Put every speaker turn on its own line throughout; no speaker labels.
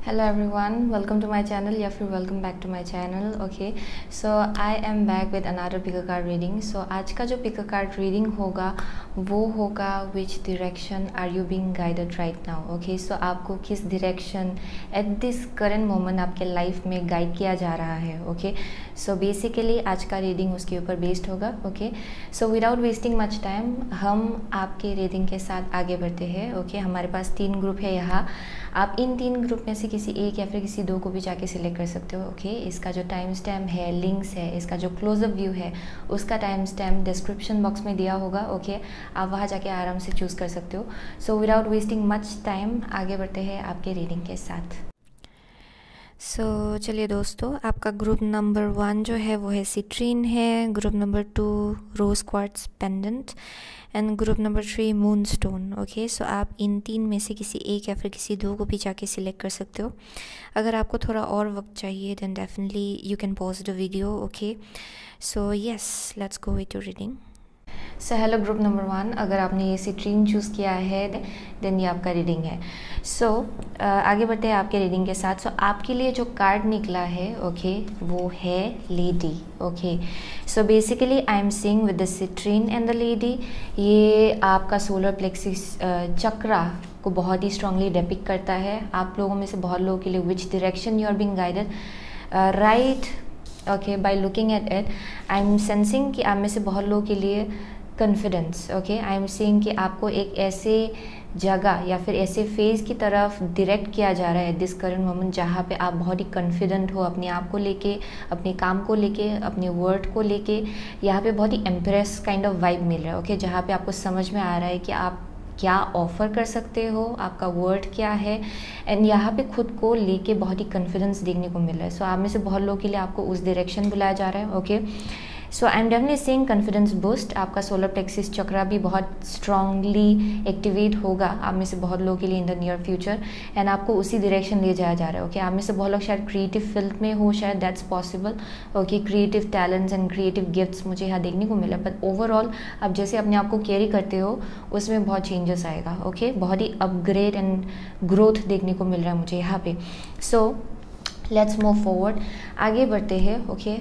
Hello everyone, welcome to my channel या फिर welcome back to my channel. Okay, so I am back with another pick a card reading. So आज का जो pick a card reading होगा वो होगा which direction are you being guided right now. Okay, so आपको किस direction at this current moment आपके life में guide किया जा रहा है. Okay, so basically आज का reading उसके ऊपर based होगा. Okay, so without wasting much time हम आपके reading के साथ आगे बढ़ते हैं. Okay, हमारे पास 3 ग्रुप है यहाँ. आप इन 3 ग्रुप में से किसी एक या फिर किसी 2 को भी जाके सिलेक्ट कर सकते हो. ओके, इसका जो टाइम स्टैम्प है, लिंक्स है, इसका जो क्लोजअप व्यू है उसका टाइम स्टैम्प डिस्क्रिप्शन बॉक्स में दिया होगा. ओके, आप वहाँ जाके आराम से चूज़ कर सकते हो. So without wasting much time आगे बढ़ते हैं आपके रीडिंग के साथ. चलिए दोस्तों, आपका ग्रुप नंबर 1 जो है वो है सिट्रीन है, group number 2 rose quartz pendant and group number 3 moonstone. Okay, so आप इन 3 में से किसी एक या फिर किसी 2 को भी जाके सिलेक्ट कर सकते हो. अगर आपको थोड़ा और वक्त चाहिए then definitely you can pause the video. Okay, so yes, let's go with your reading. So hello group number 1, अगर आपने ये सिट्रीन चूज़ किया है देन ये आपका रीडिंग है. आगे बढ़ते हैं आपके रीडिंग के साथ. आपके लिए जो कार्ड निकला है ओके वो है lady. Okay, so basically I am seeing with the citrine and the lady. ये आपका सोलर प्लेक्सिस चक्रा को बहुत ही स्ट्रांगली डिपिक्ट करता है. आप लोगों में से बहुत लोगों के लिए which direction you are being guided right. Okay, by looking at it I am sensing कि आप में से बहुत लोगों के लिए confidence. Okay, I am seeing कि आपको एक ऐसे जगह या फिर ऐसे फेज़ की तरफ डायरेक्ट किया जा रहा है दिस करंट मोमेंट जहाँ पे आप बहुत ही कॉन्फिडेंट हो अपने आप को लेके, अपने काम को लेके, अपने वर्ड को लेके. यहाँ पे बहुत ही इम्प्रेस काइंड ऑफ वाइब मिल रहा है. ओके, जहाँ पे आपको समझ में आ रहा है कि आप क्या ऑफ़र कर सकते हो, आपका वर्ड क्या है, एंड यहाँ पे खुद को लेके बहुत ही कॉन्फिडेंस देखने को मिल रहा है. सो आप में से बहुत लोगों के लिए आपको उस डायरेक्शन बुलाया जा रहा है. Okay, so I am definitely seeing confidence boost. आपका सोलर प्लेक्सिस चक्रा भी बहुत स्ट्रांगली एक्टिवेट होगा आप में से बहुत लोगों के लिए in the near future, and आपको उसी डायरेक्शन ले जाया जा रहा है. ओके, आप में से बहुत लोग शायद क्रिएटिव फील्ड में हो, शायद that's possible. Okay, creative talents and creative gifts मुझे यहाँ देखने को मिला. बट ओवरऑल आप जैसे अपने आप को कैरी करते हो उसमें बहुत चेंजेस आएगा. ओके, बहुत ही अपग्रेड एंड ग्रोथ देखने को मिल रहा है मुझे यहाँ पे. सो लेट्स मूव फॉरवर्ड, आगे बढ़ते हैं. ओके,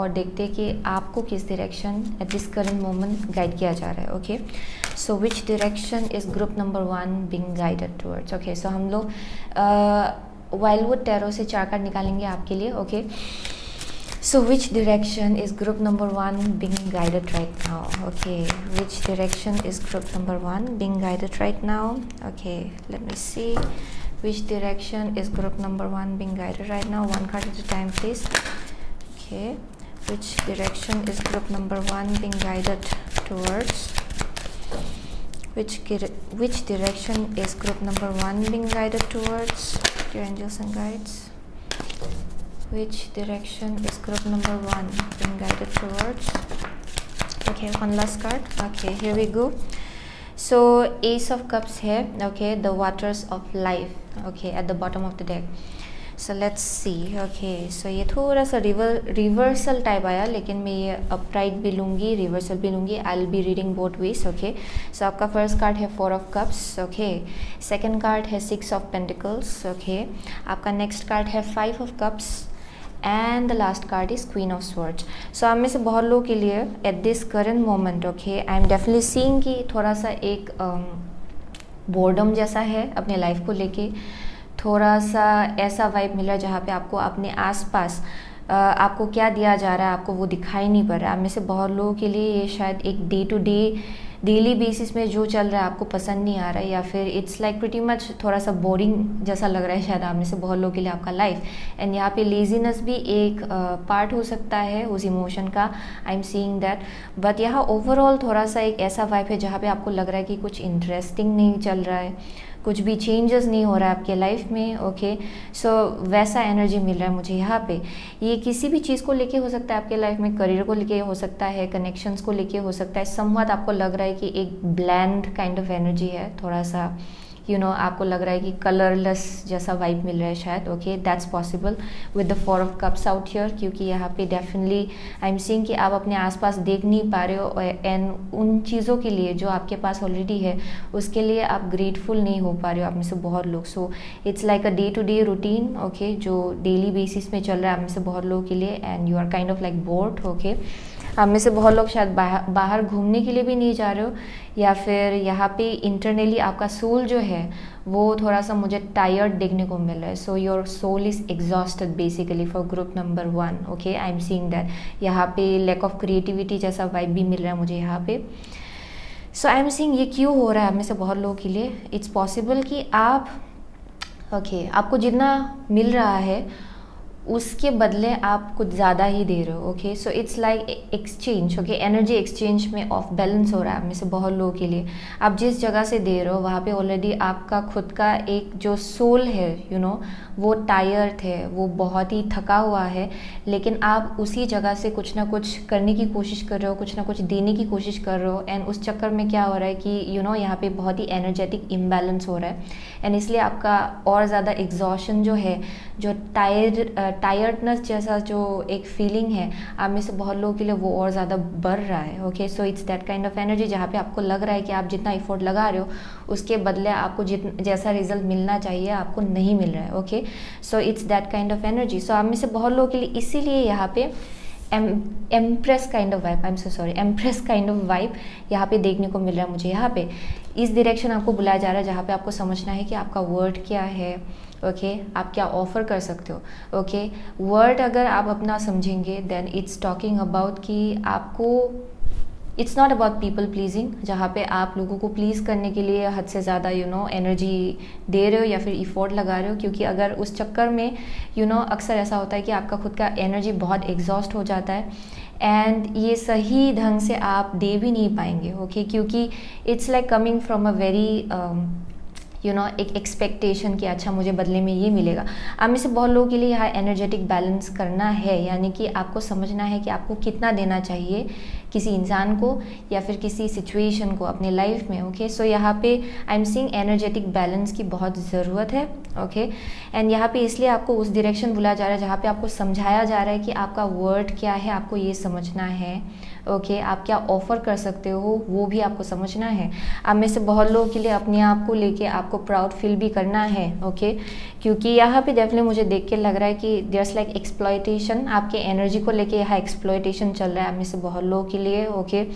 और देखते हैं कि आपको किस direction at this current moment guide किया जा रहा है. Okay, so which direction is group number 1 being guided towards. Okay, so हम लोग वाइल्डवुड टैरो से 4 कार्ड निकालेंगे आपके लिए. Okay, so which direction is group number 1 being guided right now. Okay, which direction is group number 1 being guided right now. Okay, let me see which direction is group number 1 being guided right now. 1 card at a time please. Okay, which direction is group number 1 being guided towards. Which direction is group number 1 being guided towards, your angels and guides. Which direction is group number 1 being guided towards. Okay, one last card. Okay, here we go. So Ace of Cups है. Okay, the waters of life. Okay, at the bottom of the deck. So let's see. Okay, so ये थोड़ा सा reversal type आया, लेकिन मैं ये upright भी लूँगी, रिवर्सल भी लूँगी. I'll be reading both ways. Okay, so आपका फर्स्ट कार्ड है 4 of Cups. Okay, second card है 6 of Pentacles. Okay, आपका नेक्स्ट कार्ड है 5 of Cups and the last card is queen of swords. So आप में से बहुत लोगों के लिए at this current moment okay I am definitely seeing कि थोड़ा सा एक बोर्डम जैसा है अपने लाइफ को लेके. थोड़ा सा ऐसा वाइब मिल रहा है जहाँ पे आपको अपने आसपास आपको क्या दिया जा रहा है आपको वो दिखाई नहीं पड़ रहा है. आप में से बहुत लोगों के लिए ये शायद एक day to day daily basis में जो चल रहा है आपको पसंद नहीं आ रहा है, या फिर इट्स लाइक प्रिटी मच थोड़ा सा बोरिंग जैसा लग रहा है शायद आप में से बहुत लोगों के लिए आपका लाइफ. एंड यहाँ पे लेजीनेस भी एक पार्ट हो सकता है उस इमोशन का. आई एम सीइंग दैट. बट यहाँ ओवरऑल थोड़ा सा एक ऐसा वाइब है जहाँ पे आपको लग रहा है कि कुछ इंटरेस्टिंग नहीं चल रहा है, कुछ भी चेंजेस नहीं हो रहा है आपके लाइफ में. ओके, सो वैसा एनर्जी मिल रहा है मुझे यहाँ पे. ये किसी भी चीज़ को लेके हो सकता है आपके लाइफ में, करियर को लेके हो सकता है, कनेक्शंस को लेके हो सकता है. समवट आपको लग रहा है कि एक ब्लैंड काइंड ऑफ एनर्जी है थोड़ा सा आपको लग रहा है कि कलरलेस जैसा वाइब मिल रहा है शायद, okay, that's possible with the 4 of cups out here, क्योंकि यहाँ पे डेफिनेटली आई एम सीइंग कि आप अपने आसपास देख नहीं पा रहे हो, एंड उन चीज़ों के लिए जो आपके पास ऑलरेडी है उसके लिए आप ग्रेटफुल नहीं हो पा रहे हो आप में से बहुत लोग। So it's like a day to day routine, okay, जो डेली बेसिस में चल रहा है आप में से बहुत लोगों के लिए, and you are kind of like bored, okay. आप में से बहुत लोग शायद बाहर घूमने के लिए भी नहीं जा रहे हो, या फिर यहाँ पे इंटरनली आपका सोल जो है वो थोड़ा सा मुझे टायर्ड देखने को मिल रहा है। So your soul is exhausted basically for group number 1, okay, I am seeing that. यहाँ पे लैक ऑफ क्रिएटिविटी जैसा वाइब भी मिल रहा है मुझे यहाँ पे। सो आई एम सीइंग ये क्यों हो रहा है आप में से बहुत लोगों के लिए। इट्स पॉसिबल कि आप, ओके, आपको जितना मिल रहा है उसके बदले आप कुछ ज़्यादा ही दे रहे हो, okay. So it's like exchange, okay, energy exchange में ऑफ बैलेंस हो रहा है आप में से बहुत लोगों के लिए। आप जिस जगह से दे रहे हो वहाँ पे ऑलरेडी आपका खुद का एक जो सोल है वो टायर्ड है, वो बहुत ही थका हुआ है, लेकिन आप उसी जगह से कुछ ना कुछ करने की कोशिश कर रहे हो, कुछ ना कुछ देने की कोशिश कर रहे हो, एंड उस चक्कर में क्या हो रहा है कि यहाँ पे बहुत ही एनर्जेटिक इम्बैलेंस हो रहा है, एंड इसलिए आपका और ज़्यादा एग्जॉशन जो है, जो टायर्डनेस जैसा जो एक फीलिंग है आप में से बहुत लोगों के लिए वो और ज़्यादा बढ़ रहा है, okay. So it's that kind of energy जहाँ पे आपको लग रहा है कि आप जितना एफर्ट लगा रहे हो उसके बदले आपको जैसा रिजल्ट मिलना चाहिए आपको नहीं मिल रहा है, okay. So it's that kind of energy. So आप में से बहुत लोगों के लिए इसीलिए यहाँ पे empress kind of vibe, I am so sorry, empress kind of vibe यहाँ पे देखने को मिल रहा है मुझे। यहाँ पे इस डायरेक्शन आपको बुलाया जा रहा है जहाँ पे आपको समझना है कि आपका वर्ड क्या है, ओके, आप क्या ऑफर कर सकते हो, ओके। वर्ड अगर आप अपना समझेंगे देन इट्स टॉकिंग अबाउट कि आपको, it's not about people pleasing, जहाँ पे आप लोगों को प्लीज़ करने के लिए हद से ज़्यादा एनर्जी दे रहे हो या फिर इफोर्ट लगा रहे हो, क्योंकि अगर उस चक्कर में अक्सर ऐसा होता है कि आपका खुद का एनर्जी बहुत एग्जॉस्ट हो जाता है, एंड ये सही ढंग से आप दे भी नहीं पाएंगे, ओके, क्योंकि it's like coming from a very एक एक्सपेक्टेशन कि अच्छा मुझे बदले में ये मिलेगा। आप में से बहुत लोगों के लिए यहाँ एनर्जेटिक बैलेंस करना है, यानी कि आपको समझना है कि आपको कितना देना चाहिए किसी इंसान को या फिर किसी सिचुएशन को अपने लाइफ में, ओके। सो यहाँ पे आई एम सीइंग एनर्जेटिक बैलेंस की बहुत ज़रूरत है, ओके। एंड यहाँ पे इसलिए आपको उस डायरेक्शन बुलाया जा रहा है जहाँ पे आपको समझाया जा रहा है कि आपका वर्ड क्या है, आपको ये समझना है, ओके। आप क्या ऑफर कर सकते हो वो भी आपको समझना है। आप में से बहुत लोगों के लिए अपने आप को लेके आपको प्राउड फील भी करना है, ओके, क्योंकि यहाँ पे डेफिनेटली मुझे देख के लग रहा है कि देयर्स लाइक एक्सप्लॉयटेशन, आपके एनर्जी को लेके यहाँ एक्सप्लॉयटेशन चल रहा है आप में से बहुत लोगों के लिए, ओके।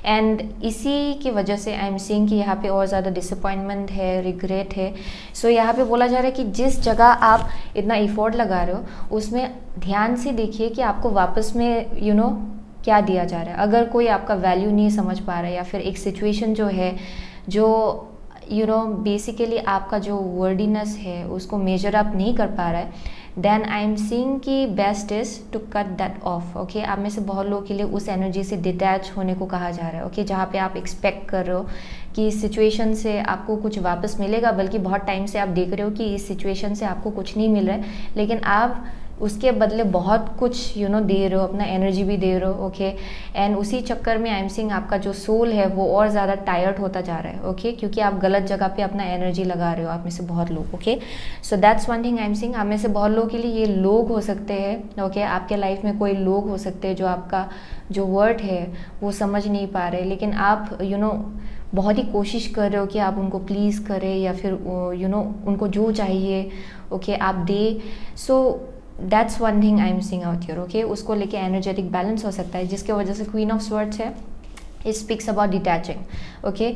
एंड इसी की वजह से आई एम सीइंग कि यहाँ पे और ज़्यादा डिसअपॉइंटमेंट है, रिग्रेट है। सो यहाँ पे बोला जा रहा है कि जिस जगह आप इतना इफोर्ट लगा रहे हो उसमें ध्यान से देखिए कि आपको वापस में क्या दिया जा रहा है। अगर कोई आपका वैल्यू नहीं समझ पा रहा है या फिर एक सिचुएशन जो है जो बेसिकली आपका जो वर्डीनेस है उसको मेजर अप नहीं कर पा रहा है, देन आई एम सीइंग कि best is to cut that off, okay. आप में से बहुत लोगों के लिए उस एनर्जी से डिटैच होने को कहा जा रहा है, ओके, जहाँ पे आप एक्सपेक्ट कर रहे हो कि इस सिचुएशन से आपको कुछ वापस मिलेगा, बल्कि बहुत टाइम से आप देख रहे हो कि इस सिचुएशन से आपको कुछ नहीं मिल रहा है, लेकिन आप उसके बदले बहुत कुछ दे रहे हो, अपना एनर्जी भी दे रहे हो, ओके। एंड उसी चक्कर में आई एम सीइंग आपका जो सोल है वो और ज़्यादा टायर्ड होता जा रहा है, ओके, क्योंकि आप गलत जगह पे अपना एनर्जी लगा रहे हो आप में से बहुत लोग, okay. So that's one thing I am seeing. आप में से बहुत लोगों के लिए ये लोग हो सकते हैं, ओके, आपके लाइफ में कोई लोग हो सकते हैं जो आपका जो वर्ड है वो समझ नहीं पा रहे, लेकिन आप बहुत ही कोशिश कर रहे हो कि आप उनको प्लीज़ करें या फिर उनको जो चाहिए, ओके, आप दे। So that's one thing I am seeing out here, okay. उसको लेके एनर्जेटिक बैलेंस हो सकता है, जिसके वजह से क्वीन ऑफ स्वर्ड्स है, it speaks about detaching, okay.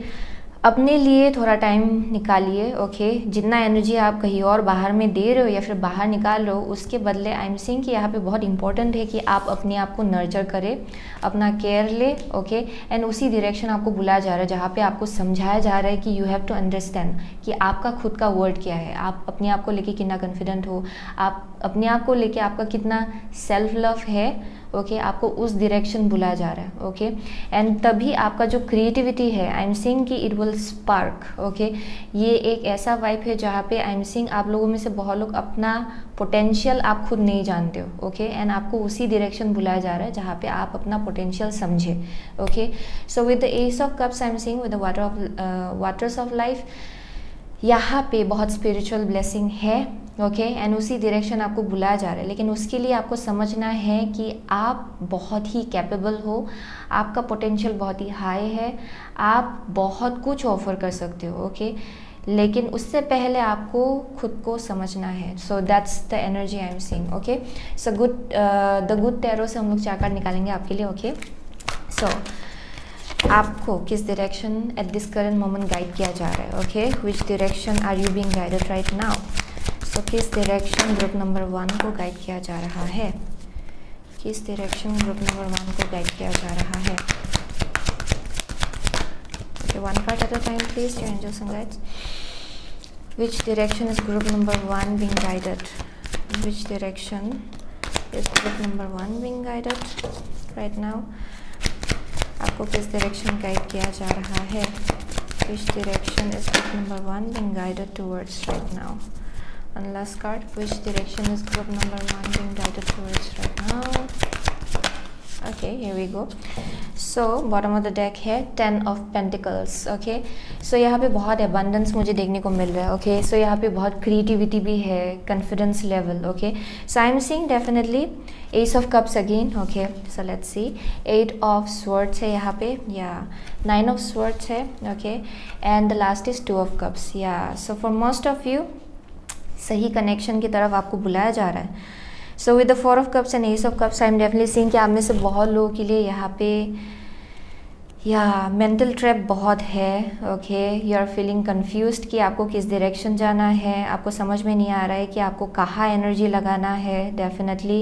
अपने लिए थोड़ा टाइम निकालिए, ओके। जितना एनर्जी आप कहीं और बाहर में दे रहे हो या फिर बाहर निकाल रहे हो उसके बदले आई एम सीइंग कि यहाँ पे बहुत इंपॉर्टेंट है कि आप अपने आप को नर्चर करें, अपना केयर ले, ओके। एंड उसी डायरेक्शन आपको बुलाया जा रहा है जहाँ पे आपको समझाया जा रहा है कि यू हैव टू अंडरस्टैंड कि आपका खुद का वर्ड क्या है, आप अपने आप को लेके कितना कॉन्फिडेंट हो, आप अपने आप को लेके आपका कितना सेल्फ लव है, ओके। आपको उस डायरेक्शन बुलाया जा रहा है, ओके। एंड तभी आपका जो क्रिएटिविटी है आई एम सीइंग कि इट विल स्पार्क, ओके। ये एक ऐसा वाइब है जहाँ पे आई एम सीइंग आप लोगों में से बहुत लोग अपना पोटेंशियल आप खुद नहीं जानते हो, ओके। एंड आपको उसी डायरेक्शन बुलाया जा रहा है जहाँ पे आप अपना पोटेंशियल समझे, okay. So with the ace of cups I am seeing with the waters of life, यहाँ पे बहुत स्पिरिचुअल ब्लेसिंग है, ओके, एंड उसी डायरेक्शन आपको बुलाया जा रहा है। लेकिन उसके लिए आपको समझना है कि आप बहुत ही कैपेबल हो, आपका पोटेंशियल बहुत ही हाई है, आप बहुत कुछ ऑफर कर सकते हो, ओके, लेकिन उससे पहले आपको खुद को समझना है। सो that's the energy I am seeing, okay. So the good tarot से हम लोग 4 कार्ड निकालेंगे आपके लिए, ओके। सो आपको किस direction at this current moment guide किया जा रहा है, okay, which direction are you being guided right now. So किस डायरेक्शन ग्रुप नंबर 1 को गाइड किया जा रहा है, किस डायरेक्शन ग्रुप नंबर 1 को गाइड किया जा रहा है। Okay, 1 card at a time please, your angels and guides. Which direction is group number 1 being guided? Which direction is group number 1 being guided right now? आपको किस डायरेक्शन गाइड किया जा रहा है? Which direction is group number 1 being guided towards right now? And last card, which direction is group number 1 being guided towards right now? Okay, here we go. So bottom of the deck है 10 of Pentacles, okay. So यहाँ पे बहुत abundance मुझे देखने को मिल रहा है, okay. So यहाँ पे बहुत creativity भी है, confidence level, okay. So I am seeing definitely Ace of Cups again, okay. So let's see, 8 of Swords है यहाँ पे, yeah, 9 of Swords है, okay, and the last is 2 of Cups, yeah. So for most of you सही connection की तरफ आपको बुलाया जा रहा है। सो with the 4 of cups and S of cups I am definitely seeing कि आप में से बहुत लोगों के लिए यहाँ पे या मेंटल ट्रैप बहुत है, okay. You are feeling confused कि आपको किस डायरेक्शन जाना है, आपको समझ में नहीं आ रहा है कि आपको कहाँ एनर्जी लगाना है, definitely.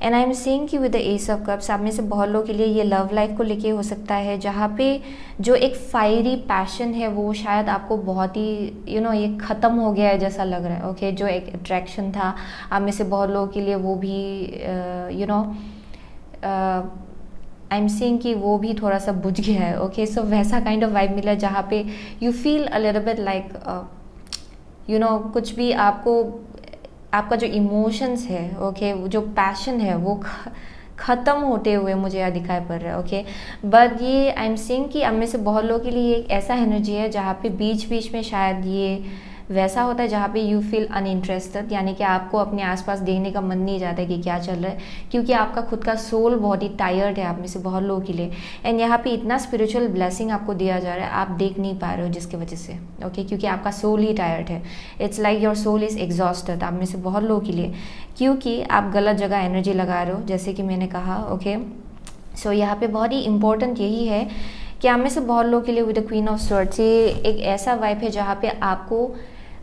And I am seeing कि with the ace of cups आप में से बहुत लोगों के लिए ये लव लाइफ को लेके हो सकता है, जहाँ पे जो एक फायरी पैशन है वो शायद आपको बहुत ही ये ख़त्म हो गया है जैसा लग रहा है, ओके। जो एक अट्रैक्शन था आप में से बहुत लोगों के लिए वो भी आई एम सीइंग कि वो भी थोड़ा सा बुझ गया है, ओके। सो वैसा काइंड ऑफ वाइब मिला जहाँ पे you feel a little bit like कुछ भी आपका जो इमोशंस है, ओके, जो पैशन है वो ख़त्म होते हुए मुझे यहाँ दिखाई पड़ रहा है, ओके। बट ये आई एम सीइंग कि अब में से बहुत लोगों के लिए एक ऐसा एनर्जी है जहाँ पे बीच बीच में शायद ये वैसा होता है जहाँ पे यू फील अनइंटरेस्टेड, यानी कि आपको अपने आसपास देखने का मन नहीं जाता कि क्या चल रहा है, क्योंकि आपका खुद का सोल बहुत ही टायर्ड है आप में से बहुत लोगों के लिए। एंड यहाँ पे इतना स्पिरिचुअल ब्लेसिंग आपको दिया जा रहा है, आप देख नहीं पा रहे हो जिसकी वजह से, ओके, क्योंकि आपका सोल ही टायर्ड है। It's like your soul is exhausted आप में से बहुत लोगों के लिए, क्योंकि आप गलत जगह एनर्जी लगा रहे हो, जैसे कि मैंने कहा, ओके। सो यहाँ पे बहुत ही इंपॉर्टेंट यही है कि आप में से बहुत लोगों के लिए with the queen of swords ये एक ऐसा वाइब है जहाँ पे आपको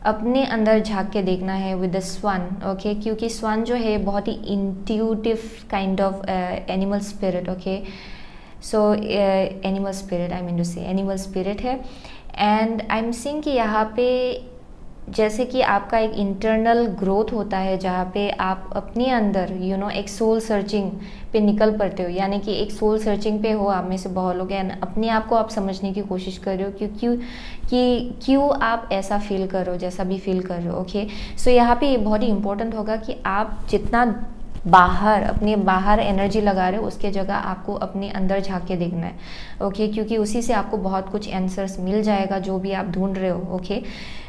अपने अंदर झांक के देखना है विद द स्वान, ओके, क्योंकि स्वान जो है बहुत ही intuitive kind of animal spirit, okay. So animal spirit I mean to say animal spirit है। एंड आई एम सीइंग कि यहाँ पे जैसे कि आपका एक इंटरनल ग्रोथ होता है जहाँ पे आप अपने अंदर एक सोल सर्चिंग पे निकल पड़ते हो, यानी कि एक सोल सर्चिंग पे हो आप में से बहुत लोग हैं, अपने आप को आप समझने की कोशिश कर रहे हो क्यों आप ऐसा फील कर रहे हो जैसा भी फील कर रहे हो, ओके। सो यहाँ पे ये बहुत ही इंपॉर्टेंट होगा कि आप जितना अपने बाहर एनर्जी लगा रहे हो उसके जगह आपको अपने अंदर झाँक के देखना है, ओके, क्योंकि उसी से आपको बहुत कुछ आंसर्स मिल जाएगा जो भी आप ढूंढ रहे हो, okay.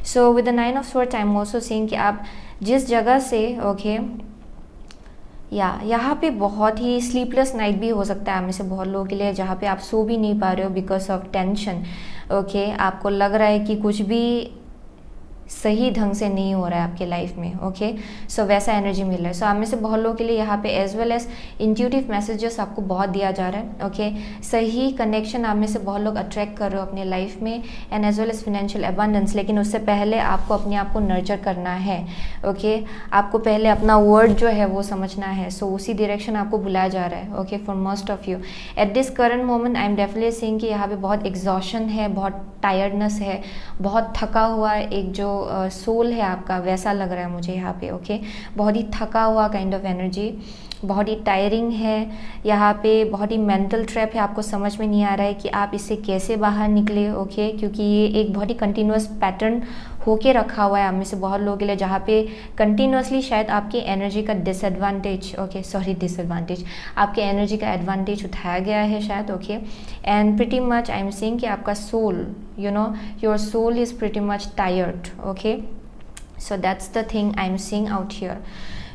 So with the 9 of swords I am also seeing कि आप जिस जगह से, ओके, यहाँ पे बहुत ही स्लीपलेस नाइट भी हो सकता है आप में से बहुत लोगों के लिए, जहाँ पे आप सो भी नहीं पा रहे हो बिकॉज ऑफ टेंशन, ओके। आपको लग रहा है कि कुछ भी सही ढंग से नहीं हो रहा है आपके लाइफ में, ओके। सो वैसा एनर्जी मिल रहा है। सो आप में से बहुत लोगों के लिए यहाँ पे as well as intuitive messages आपको बहुत दिया जा रहा है, ओके। सही कनेक्शन आप में से बहुत लोग अट्रैक्ट कर रहे हो अपने लाइफ में, and as well as financial abundance. लेकिन उससे पहले आपको अपने आप को नर्चर करना है, ओके। आपको पहले अपना वर्ड जो है वो समझना है। सो उसी डायरेक्शन आपको बुलाया जा रहा है, okay, for most of you eight this current moment. I am definitely seeing कि यहाँ पे बहुत एग्जॉशन है, बहुत टायर्डनेस है, बहुत थका हुआ एक जो सोल है आपका वैसा लग रहा है मुझे यहाँ पे, ओके। बहुत ही थका हुआ काइंड ऑफ एनर्जी, बहुत ही टायरिंग है यहाँ पे, बहुत ही मेंटल ट्रैप है, आपको समझ में नहीं आ रहा है कि आप इससे कैसे बाहर निकले, ओके, क्योंकि ये एक बहुत ही कंटिन्यूअस पैटर्न होके रखा हुआ है आप में से बहुत लोगों के लिए, जहाँ पे कंटिन्यूसली शायद आपकी एनर्जी का डिसएडवांटेज, डिसएडवांटेज, आपके एनर्जी का एडवांटेज उठाया गया है शायद, okay. And pretty much I am seeing कि आपका soul, your soul is pretty much tired, okay. So that's the thing I am seeing out here.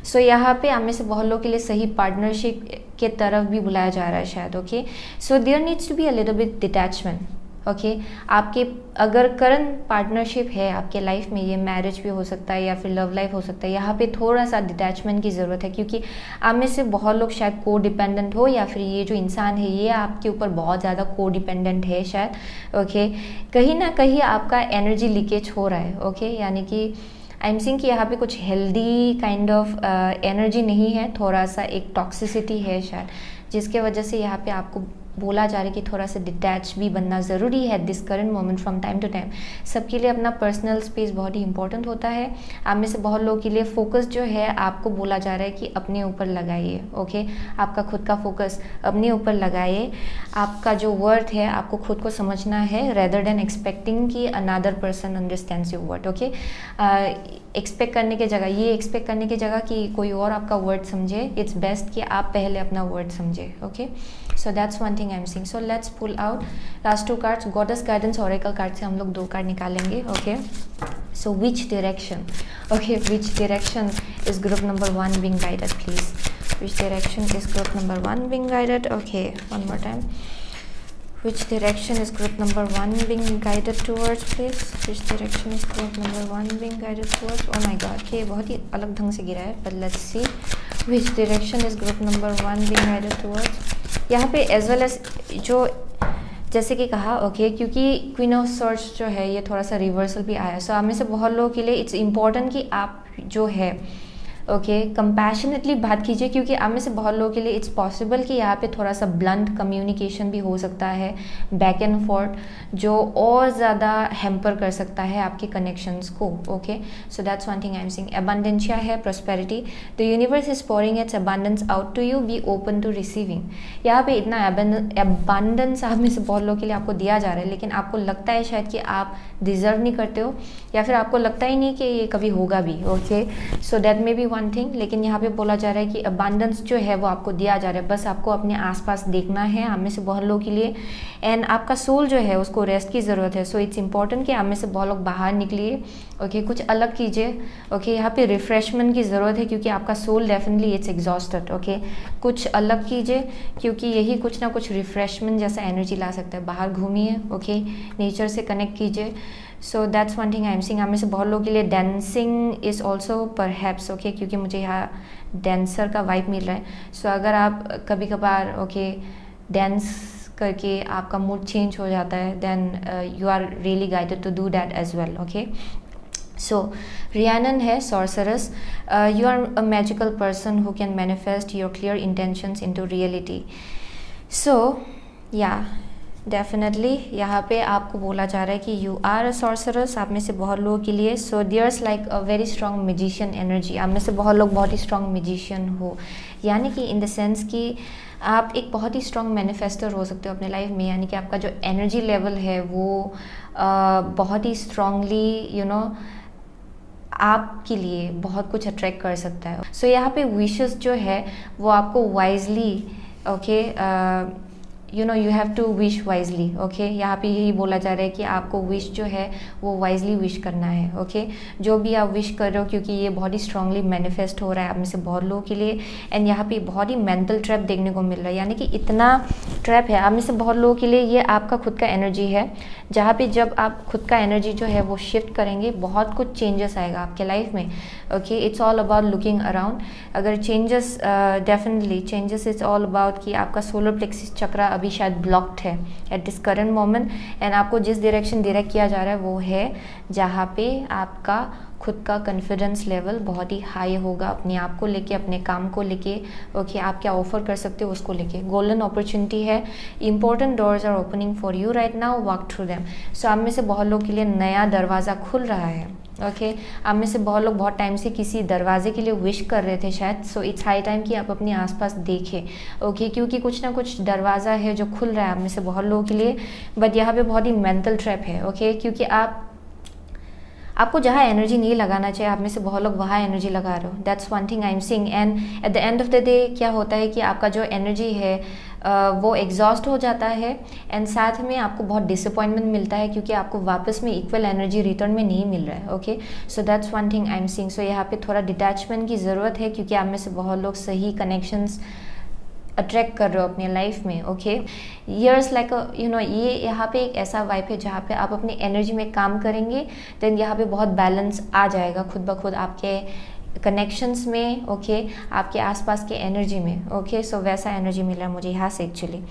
So यहाँ पे आप में से बहुत लोगों के लिए सही पार्टनरशिप के तरफ भी बुलाया जा रहा है शायद, okay. So there needs to be a little bit detachment, okay. आपके अगर करंट पार्टनरशिप है आपके लाइफ में, ये मैरिज भी हो सकता है या फिर लव लाइफ हो सकता है, यहाँ पे थोड़ा सा डिटैचमेंट की ज़रूरत है, क्योंकि आप में से बहुत लोग शायद को डिपेंडेंट हो, या फिर ये जो इंसान है ये आपके ऊपर बहुत ज़्यादा को डिपेंडेंट है शायद, ओके। कहीं ना कहीं आपका एनर्जी लीकेज हो रहा है, ओके। यानी कि आई एम सीइंग कि यहाँ पे कुछ हेल्दी काइंड ऑफ एनर्जी नहीं है, थोड़ा सा एक टॉक्सिसिटी है शायद, जिसके वजह से यहाँ पे आपको बोला जा रहा है कि थोड़ा सा डिटैच भी बनना ज़रूरी है this current moment from time to time. सबके लिए अपना पर्सनल स्पेस बहुत ही इंपॉर्टेंट होता है। आप में से बहुत लोगों के लिए फोकस जो है आपको बोला जा रहा है कि अपने ऊपर लगाइए, ओके। आपका खुद का फोकस अपने ऊपर लगाइए। आपका जो वर्थ है आपको खुद को समझना है, रेदर देन एक्सपेक्टिंग कि another person understands your worth, okay. Expect करने की जगह कि कोई और आपका वर्ड समझे, इट्स बेस्ट कि आप पहले अपना वर्ड समझे, okay. So that's one thing I am seeing. So let's pull out last 2 cards. Goddess guidance oracle card से हम लोग 2 कार्ड निकालेंगे, okay. So which direction, okay, which direction is group number 1 being guided, please? Which direction is group number 1 being guided? Okay, one more time. Which direction is group number 1 being guided towards, please? Which direction is group number 1 being guided towards? Oh my god, ये बहुत ही अलग ढंग से गिरा है, but let's see which direction is group number 1 being guided towards. यहाँ पे as well as जो जैसे कि कहा, ओके, क्योंकि क्वीन ऑफ सॉर्ड्स जो है ये थोड़ा सा रिवर्सल भी आया, सो आप में से बहुत लोगों के लिए इट्स इम्पॉर्टेंट कि आप जो है, ओके, कंपैशनेटली बात कीजिए, क्योंकि आप में से बहुत लोगों के लिए इट्स पॉसिबल कि यहाँ पे थोड़ा सा ब्लंट कम्युनिकेशन भी हो सकता है, बैक एंड फोर्थ, जो और ज़्यादा हैम्पर कर सकता है आपके कनेक्शंस को, okay. So that's one thing I am seeing. Abundantia है, prosperity, the universe is pouring its abundance out to you, be open to receiving. यहाँ पे इतना अबंडेंस आप में से बहुत लोगों के लिए आपको दिया जा रहा है, लेकिन आपको लगता है शायद कि आप डिजर्व नहीं करते हो, या फिर आपको लगता ही नहीं कि ये कभी होगा भी, okay. So that may be one thing, लेकिन यहाँ पे बोला जा रहा है कि अबंडेंस जो है वो आपको दिया जा रहा है, बस आपको अपने आसपास देखना है आप में से बहुत लोगों के लिए। एंड आपका सोल जो है उसको रेस्ट की ज़रूरत है, सो इट्स इंपॉर्टेंट कि आप में से बहुत लोग बाहर निकलिए, ओके, कुछ अलग कीजिए, ओके। यहाँ पे रिफ्रेशमेंट की ज़रूरत है, क्योंकि आपका soul definitely it's exhausted, okay. कुछ अलग कीजिए, क्योंकि यही कुछ ना कुछ रिफ्रेशमेंट जैसा एनर्जी ला सकता है। बाहर घूमिए, ओके, नेचर से कनेक्ट कीजिए। सो that's one thing I am seeing. आप में से बहुत लोगों के लिए dancing is also perhaps, okay, क्योंकि मुझे यहाँ डांसर का वाइब मिल रहा है। सो अगर आप कभी कभार, ओके, डांस करके आपका मूड चेंज हो जाता है, then you are really guided to do that as well, okay. So Rhiannon है, sorceress, you are a magical person who can manifest your clear intentions into reality. So yeah definitely यहाँ पे आपको बोला जा रहा है कि यू आर अ सॉर्सरस, आप में से बहुत लोगों के लिए। So there's like a very strong magician energy, आप में से बहुत लोग बहुत ही स्ट्रॉन्ग मैजिशियन हो, यानी कि इन द सेंस कि आप एक बहुत ही स्ट्रॉन्ग मैनिफेस्टर हो सकते हो अपने लाइफ में, यानी कि आपका जो एनर्जी लेवल है वो बहुत ही स्ट्रांगली आपके लिए बहुत कुछ अट्रैक्ट कर सकता है। सो यहाँ पे विशेस जो है वो आपको wisely, okay, you have to wish wisely, okay. यहाँ पे यही बोला जा रहा है कि आपको विश जो है वो वाइजली विश करना है, ओके। जो भी आप विश कर रहे हो, क्योंकि ये बहुत ही स्ट्रांगली मैनिफेस्ट हो रहा है आप में से बहुत लोगों के लिए। एंड यहाँ पे बहुत ही मेंटल ट्रैप देखने को मिल रहा है, यानी कि इतना ट्रैप है आप में से बहुत लोगों के लिए। ये आपका खुद का एनर्जी है, जहाँ पे जब आप खुद का एनर्जी जो है वो शिफ्ट करेंगे, बहुत कुछ चेंजेस आएगा आपके लाइफ में, okay. It's all about looking around. अगर changes, definitely changes it's all about कि आपका सोलर प्लेक्सिस चक्रा अभी शायद ब्लॉक्ड है at this current moment, and आपको जिस डायरेक्शन डायरेक्ट किया जा रहा है वो है जहाँ पे आपका खुद का कॉन्फिडेंस लेवल बहुत ही हाई होगा, अपने आप को लेके, अपने काम को लेके, ओके। आप क्या ऑफर कर सकते हो उसको लेके। गोल्डन अपॉर्चुनिटी है, important doors are opening for you right now, walk through them. So आप में से बहुत लोग के लिए नया दरवाज़ा खुल रहा है, ओके। आप में से बहुत लोग बहुत टाइम से किसी दरवाजे के लिए विश कर रहे थे शायद, सो इट्स हाई टाइम कि आप अपने आसपास देखें, ओके, क्योंकि कुछ ना कुछ दरवाज़ा है जो खुल रहा है आप में से बहुत लोगों के लिए। बट यहाँ पे बहुत ही मेंटल ट्रैप है, ओके, क्योंकि आपको जहाँ एनर्जी नहीं लगाना चाहिए, आप में से बहुत लोग वहाँ एनर्जी लगा रहे हो. That's one thing I am seeing. And at the end of the day क्या होता है कि आपका जो एनर्जी है वो एग्जॉस्ट हो जाता है. एंड साथ में आपको बहुत डिसअपॉइंटमेंट मिलता है क्योंकि आपको वापस में इक्वल एनर्जी रिटर्न में नहीं मिल रहा है. Okay, so that's one thing I am seeing. So यहाँ पे थोड़ा डिटैचमेंट की ज़रूरत है क्योंकि आप में से बहुत लोग सही कनेक्शंस अट्रैक्ट कर रहे हो अपने लाइफ में. Okay, years like you know, ये यहाँ पे एक ऐसा वाइब है जहाँ पे आप अपनी एनर्जी में काम करेंगे, देन यहाँ पे बहुत बैलेंस आ जाएगा खुद ब खुद आपके कनेक्शंस में. ओके, आपके आसपास के एनर्जी में. ओके, सो वैसा एनर्जी मिल रहा है मुझे यहाँ से actually.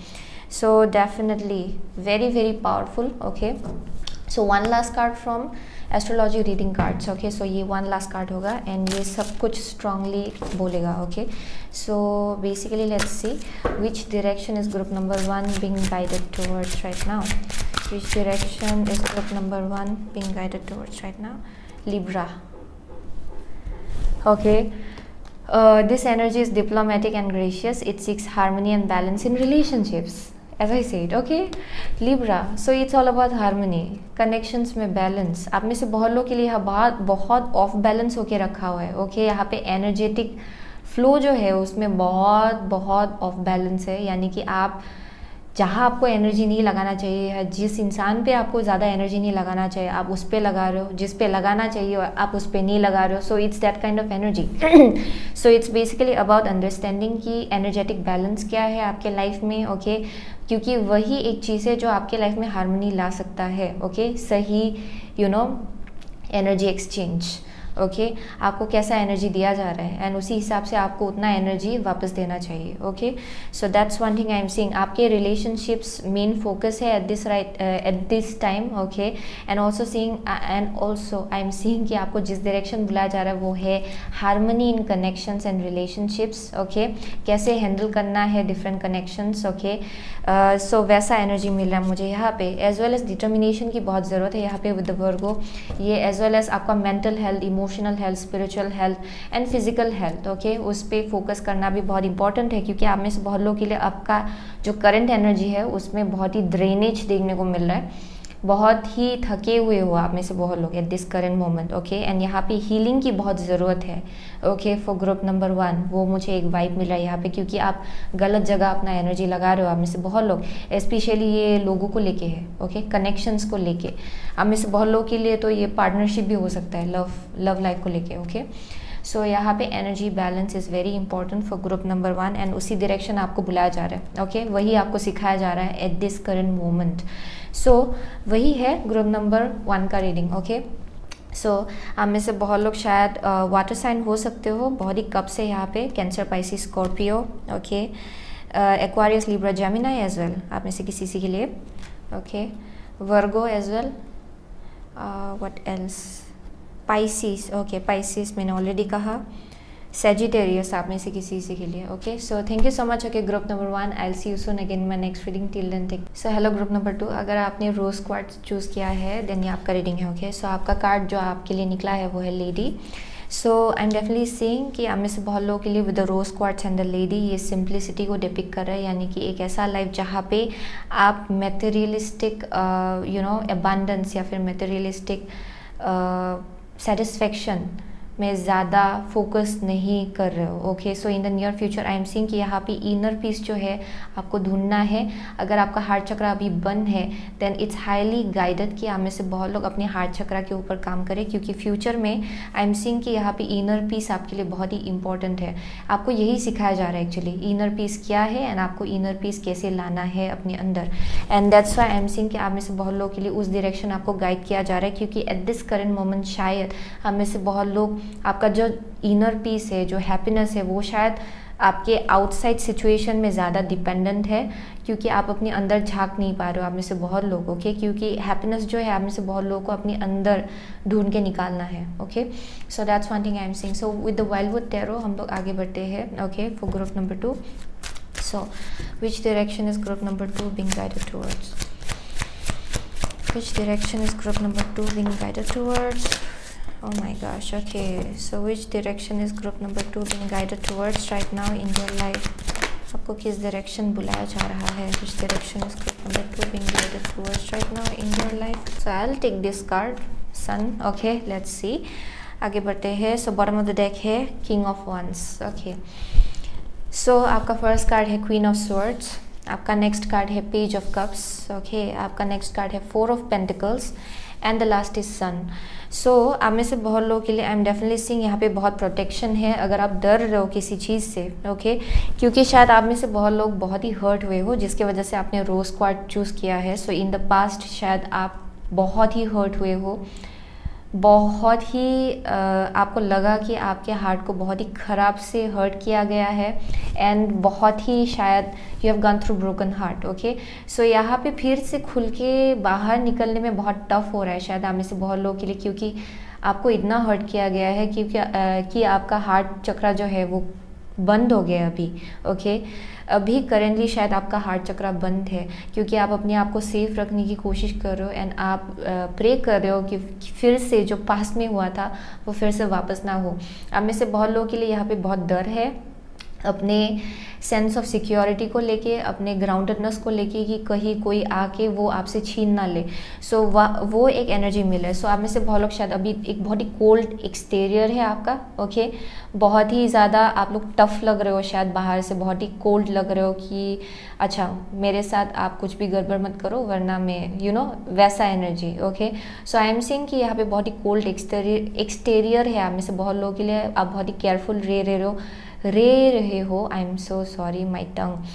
So definitely very very powerful. Okay, so one last card from astrology reading cards. Okay, so ये वन लास्ट कार्ड होगा एंड ये सब कुछ स्ट्रांगली बोलेगा. Okay, so basically let's see which direction is group number 1 being guided towards right now. Which direction is group number 1 being guided towards right now? Libra. Okay, this energy is diplomatic and gracious. It seeks harmony and balance in relationships, as I said. Okay, Libra, so it's all about harmony, connections में balance. आप में से बहुत लोग के लिए यह बहुत ऑफ बैलेंस होके रखा हुआ है. ओके, यहाँ पे एनर्जेटिक फ्लो जो है उसमें बहुत ऑफ बैलेंस है. यानी कि आप जहाँ आपको एनर्जी नहीं लगाना चाहिए या जिस इंसान पे आपको ज़्यादा एनर्जी नहीं लगाना चाहिए आप उस पर लगा रहे हो, जिस पे लगाना चाहिए आप उस पर नहीं लगा रहे हो. सो it's that kind of energy. So it's basically about understanding कि एनर्जेटिक बैलेंस क्या है आपके लाइफ में. ओके, क्योंकि वही एक चीज़ है जो आपके लाइफ में हार्मनी ला सकता है. ओके, सही you know energy exchange. Okay, आपको कैसा एनर्जी दिया जा रहा है एंड उसी हिसाब से आपको उतना एनर्जी वापस देना चाहिए. Okay, so that's one thing I am seeing. आपके रिलेशनशिप्स मेन फोकस है at this time. Okay, and also seeing and also I am seeing कि आपको जिस डायरेक्शन बुलाया जा रहा है वो है harmony in connections and relationships. Okay, कैसे हैंडल करना है डिफरेंट कनेक्शंस. ओके, सो वैसा एनर्जी मिल रहा है मुझे यहाँ पे. एज वेल एज डिटर्मिनेशन की बहुत ज़रूरत है यहाँ पे विद द वर्गो. ये एज वेल एज आपका mental health, emotional health, spiritual health and physical health. Okay, उस पर फोकस करना भी बहुत इंपॉर्टेंट है क्योंकि आप में से बहुत लोगों के लिए आपका जो करंट एनर्जी है उसमें बहुत ही ड्रेनेज देखने को मिल रहा है. बहुत ही थके हुए हो आप में से बहुत लोग at this current moment. Okay, and यहाँ पे हीलिंग की बहुत ज़रूरत है. ओके, फॉर ग्रुप नंबर 1 वो मुझे एक वाइब मिल रहा है यहाँ पे क्योंकि आप गलत जगह अपना एनर्जी लगा रहे हो. आप में से बहुत लोग स्पेशली ये लोगों को लेके है. ओके, कनेक्शंस को लेके. आप में से बहुत लोगों के लिए तो ये पार्टनरशिप भी हो सकता है, लव लाइफ को लेके. ओके, सो यहाँ पे energy balance is very important for group number 1 and उसी डायरेक्शन आपको बुलाया जा रहा है. ओके, वही आपको सिखाया जा रहा है एट दिस करेंट मोमेंट. सो वही है ग्रुप नंबर 1 का रीडिंग. ओके, सो आप में से बहुत लोग शायद वाटर साइन हो सकते हो. बहुत ही कब से यहाँ पे Cancer, Pisces, Scorpio. Okay, Aquarius, Libra, Gemini as well आप में से किसी के लिए. Okay, Virgo as well. What else, Pisces. Okay, Pisces मैंने ऑलरेडी कहा. सेजिटेरियस आप में से किसी के लिए. Okay, so thank you so much. Okay, group number 1, I will see you soon again my next reading. Till then take. So hello group number 2, अगर आपने रोज क्वार्ट्ज चूज़ किया है देन ये आपका रीडिंग है. ओके, सो आपका card जो आपके लिए निकला है वो है lady. So I am definitely seeing कि आप में से बहुत लोगों के लिए with the rose quartz and the lady ये सिंप्लिसिटी को डिपिक्ट कर रहा है. यानी कि एक ऐसा लाइफ जहाँ पे आप मटेरियलिस्टिक यू नो अबंडेंस या फिर मटेरियलिस्टिक सेटिस्फेक्शन में ज़्यादा फोकस नहीं कर रहे हो. Okay, so in the near future I am seeing कि यहाँ पे इनर पीस जो है आपको ढूंढना है. अगर आपका हार्ट चक्रा अभी बंद है देन इट्स हाईली गाइडेड कि आप में से बहुत लोग अपने हार्ट चक्रा के ऊपर काम करें क्योंकि फ्यूचर में आई एम सीइंग कि यहाँ पे इनर पीस आपके लिए बहुत ही इंपॉर्टेंट है. आपको यही सिखाया जा रहा है एक्चुअली इनर पीस क्या है एंड आपको इनर पीस कैसे लाना है अपने अंदर. And that's why I am seeing कि आप में से बहुत लोगों के लिए उस डायरेक्शन आपको गाइड किया जा रहा है क्योंकि एट दिस करेंट मोमेंट शायद आप में से बहुत लोग आपका जो इनर पीस है, जो हैप्पीनेस है वो शायद आपके आउटसाइड सिचुएशन में ज़्यादा डिपेंडेंट है क्योंकि आप अपने अंदर झांक नहीं पा रहे हो आप में से बहुत लोगों के. क्योंकि हैप्पीनेस जो है आप में से बहुत लोगों को अपने अंदर ढूंढ के निकालना है. Okay, so that's one thing I am seeing. So with the Wildwood tarot हम लोग आगे बढ़ते हैं. Okay, for group number 2. So which direction is group number 2 being guided towards? Which direction is group number 2 being guided towards? Oh my gosh. Okay, so which direction is group number 2 being guided towards right now in your life? आपको किस direction बुलाया जा रहा है? Which direction is group number 2 being guided towards right now in your life? So I'll take this card. Sun. Okay, let's see, आगे बढ़ते हैं। So bottom of the deck है king of wands. Okay, so आपका first card है queen of swords, आपका next card है page of cups. Okay, आपका next card है four of pentacles and the last is sun. So आप में से बहुत लोगों के लिए आई एम डेफिनेटली सीइंग यहाँ पे बहुत प्रोटेक्शन है अगर आप डर रहे हो किसी चीज़ से। ओके, क्योंकि शायद आप में से बहुत लोग बहुत ही हर्ट हुए हो जिसके वजह से आपने रोज क्वार्ट चूज़ किया है। सो इन द पास्ट शायद आप बहुत ही हर्ट हुए हो, बहुत ही आपको लगा कि आपके हार्ट को बहुत ही ख़राब से हर्ट किया गया है एंड बहुत ही शायद you have gone through broken heart. Okay, so यहाँ पे फिर से खुल के बाहर निकलने में बहुत टफ हो रहा है शायद आप में से बहुत लोगों के लिए, क्योंकि आपको इतना हर्ट किया गया है क्योंकि कि आपका हार्ट चक्रा जो है वो बंद हो गया अभी। ओके, अभी करेंटली शायद आपका हार्ट चक्रा बंद है क्योंकि आप अपने आप को सेफ रखने की कोशिश कर रहे हो एंड आप प्रे कर रहे हो कि फिर से जो पास्ट में हुआ था वो फिर से वापस ना हो। आप में से बहुत लोगों के लिए यहाँ पे बहुत डर है अपने सेंस ऑफ सिक्योरिटी को लेके, अपने ग्राउंडेडनेस को लेके कि कहीं कोई आके वो आपसे छीन ना ले। सो वो एक एनर्जी मिले। सो आप में से बहुत लोग शायद अभी एक बहुत ही कोल्ड एक्सटीरियर है आपका। ओके, बहुत ही ज़्यादा आप लोग टफ लग रहे हो, शायद बाहर से बहुत ही कोल्ड लग रहे हो कि अच्छा मेरे साथ आप कुछ भी गड़बड़ मत करो वरना मैं यू नो वैसा energy. Okay, so I am seeing कि यहाँ पे बहुत ही कोल्ड एक्सटीरियर है आप में से बहुत लोगों के लिए। आप बहुत ही केयरफुल रहे हो। I am so sorry my tongue.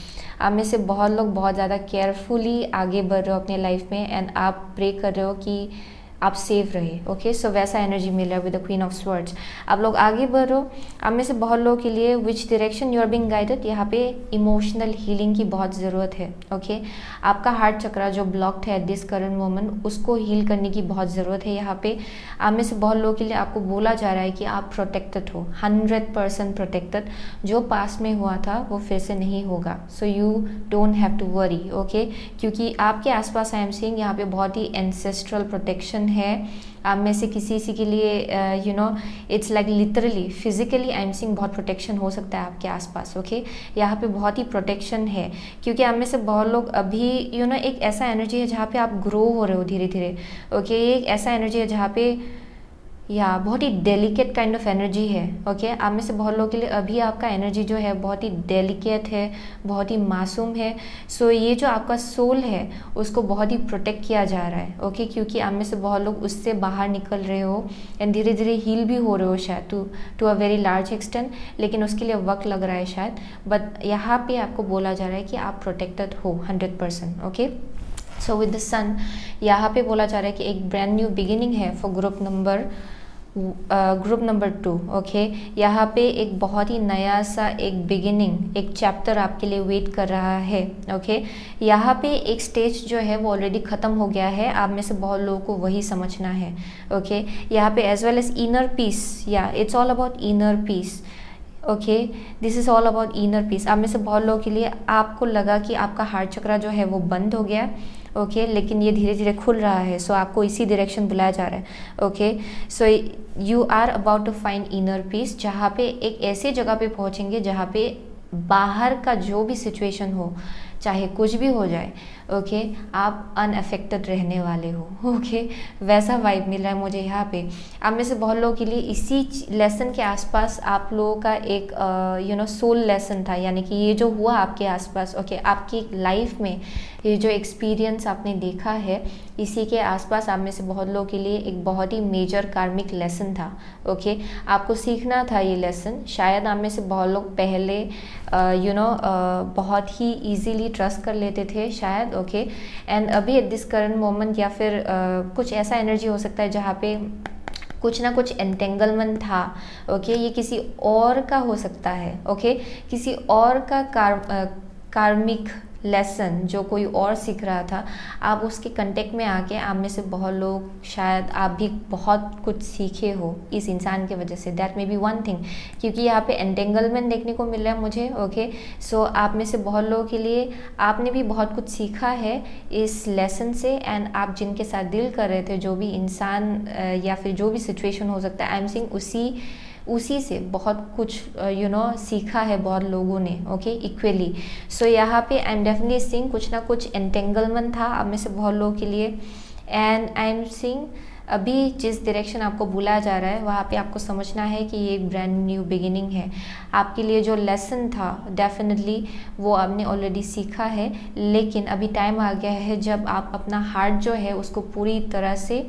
आप में से बहुत लोग बहुत ज़्यादा केयरफुली आगे बढ़ रहे हो अपने लाइफ में एंड आप प्रे कर रहे हो कि आप सेफ रहे। ओके, सो वैसा एनर्जी मिल रहा है with the queen of swords. आप लोग आगे बढ़ रहे हो। आप में से बहुत लोगों के लिए which direction you are being guided, यहाँ पे इमोशनल हीलिंग की बहुत ज़रूरत है। ओके, आपका हार्ट चक्रा जो ब्लॉक्ड है एट दिस करंट मोमेंट उसको हील करने की बहुत ज़रूरत है। यहाँ पे आप में से बहुत लोगों के लिए आपको बोला जा रहा है कि आप प्रोटेक्टेड हो, 100% प्रोटेक्टेड। जो पास में हुआ था वो फिर से नहीं होगा। So you don't have to worry. Okay, क्योंकि आपके आसपास आई एम सीइंग यहाँ पे बहुत ही एंसेस्ट्रल प्रोटेक्शन है। आप में से किसी के लिए you know it's like literally physically I am seeing बहुत प्रोटेक्शन हो सकता है आपके आसपास। ओके, यहाँ पे बहुत ही प्रोटेक्शन है क्योंकि आप में से बहुत लोग अभी यू नो एक ऐसा एनर्जी है जहाँ पे आप ग्रो हो रहे हो धीरे धीरे। ओके, एक ऐसा एनर्जी है जहाँ पे या बहुत ही डेलिकेट काइंड ऑफ एनर्जी है। ओके, आप में से बहुत लोगों के लिए अभी आपका एनर्जी जो है बहुत ही डेलिकेट है, बहुत ही मासूम है। सो ये जो आपका सोल है उसको बहुत ही प्रोटेक्ट किया जा रहा है। ओके, क्योंकि आप में से बहुत लोग उससे बाहर निकल रहे हो एंड धीरे धीरे हील भी हो रहे हो शायद to a very large extent, लेकिन उसके लिए वक्त लग रहा है शायद। बट यहाँ पे आपको बोला जा रहा है कि आप प्रोटेक्टेड हो 100%। ओके, सो विद द सन यहाँ पे बोला जा रहा है कि एक ब्रांड न्यू बिगिनिंग है फॉर ग्रुप नंबर 2। ओके, यहाँ पे एक बहुत ही नया सा एक बिगिनिंग, एक चैप्टर आपके लिए वेट कर रहा है। ओके, यहाँ पे एक स्टेज जो है वो ऑलरेडी ख़त्म हो गया है। आप में से बहुत लोगों को वही समझना है। ओके, यहाँ पे as well as inner peace, yeah it's all about inner peace. Okay, this is all about inner peace. आप में से बहुत लोगों के लिए आपको लगा कि आपका हार्ट चक्रा जो है वो बंद हो गया। ओके, लेकिन ये धीरे धीरे खुल रहा है। सो आपको इसी डायरेक्शन बुलाया जा रहा है। Okay, so you are about to find inner peace, जहाँ पे एक ऐसी जगह पे पहुँचेंगे जहाँ पे बाहर का जो भी सिचुएशन हो, चाहे कुछ भी हो जाए, ओके, आप अनअफेक्टेड रहने वाले हो। ओके, वैसा वाइब मिल रहा है मुझे यहाँ पे। आप में से बहुत लोगों के लिए इसी लेसन के आसपास आप लोगों का एक यू नो सोल लेसन था, यानी कि ये जो हुआ आपके आसपास, ओके, आपकी लाइफ में ये जो एक्सपीरियंस आपने देखा है इसी के आसपास आप में से बहुत लोगों के लिए एक बहुत ही मेजर कार्मिक लेसन था। ओके, आपको सीखना था ये लेसन। शायद आप में से बहुत लोग पहले यू नो बहुत ही इजीली ट्रस्ट कर लेते थे शायद। ओके, एंड अभी एट दिस करंट मोमेंट या फिर कुछ ऐसा एनर्जी हो सकता है जहाँ पे कुछ ना कुछ एंटेंगलमेंट था। ओके, ये किसी और का हो सकता है। ओके, किसी और का कार्मिक लेसन जो कोई और सीख रहा था, आप उसके कंटेक्ट में आके आप में से बहुत लोग शायद आप भी बहुत कुछ सीखे हो इस इंसान की वजह से। That may be one thing, क्योंकि यहाँ पे एंटेंगलमेंट देखने को मिल रहा है मुझे। ओके, सो आप में से बहुत लोगों के लिए आपने भी बहुत कुछ सीखा है इस लेसन से, एंड आप जिनके साथ डील कर रहे थे, जो भी इंसान या फिर जो भी सिचुएशन हो सकता है, आई एम सीइंग उसी से बहुत कुछ यू नो सीखा है बहुत लोगों ने। Okay, equally. सो यहाँ पे आई एम डेफिनेटली सीइंग कुछ ना कुछ एंटेंगलमेंट था आप में से बहुत लोगों के लिए, एंड आई एम सीइंग अभी जिस डायरेक्शन आपको बुलाया जा रहा है वहाँ पे आपको समझना है कि ये एक ब्रांड न्यू बिगिनिंग है। आपके लिए जो लेसन था डेफिनेटली वो आपने ऑलरेडी सीखा है, लेकिन अभी टाइम आ गया है जब आप अपना हार्ट जो है उसको पूरी तरह से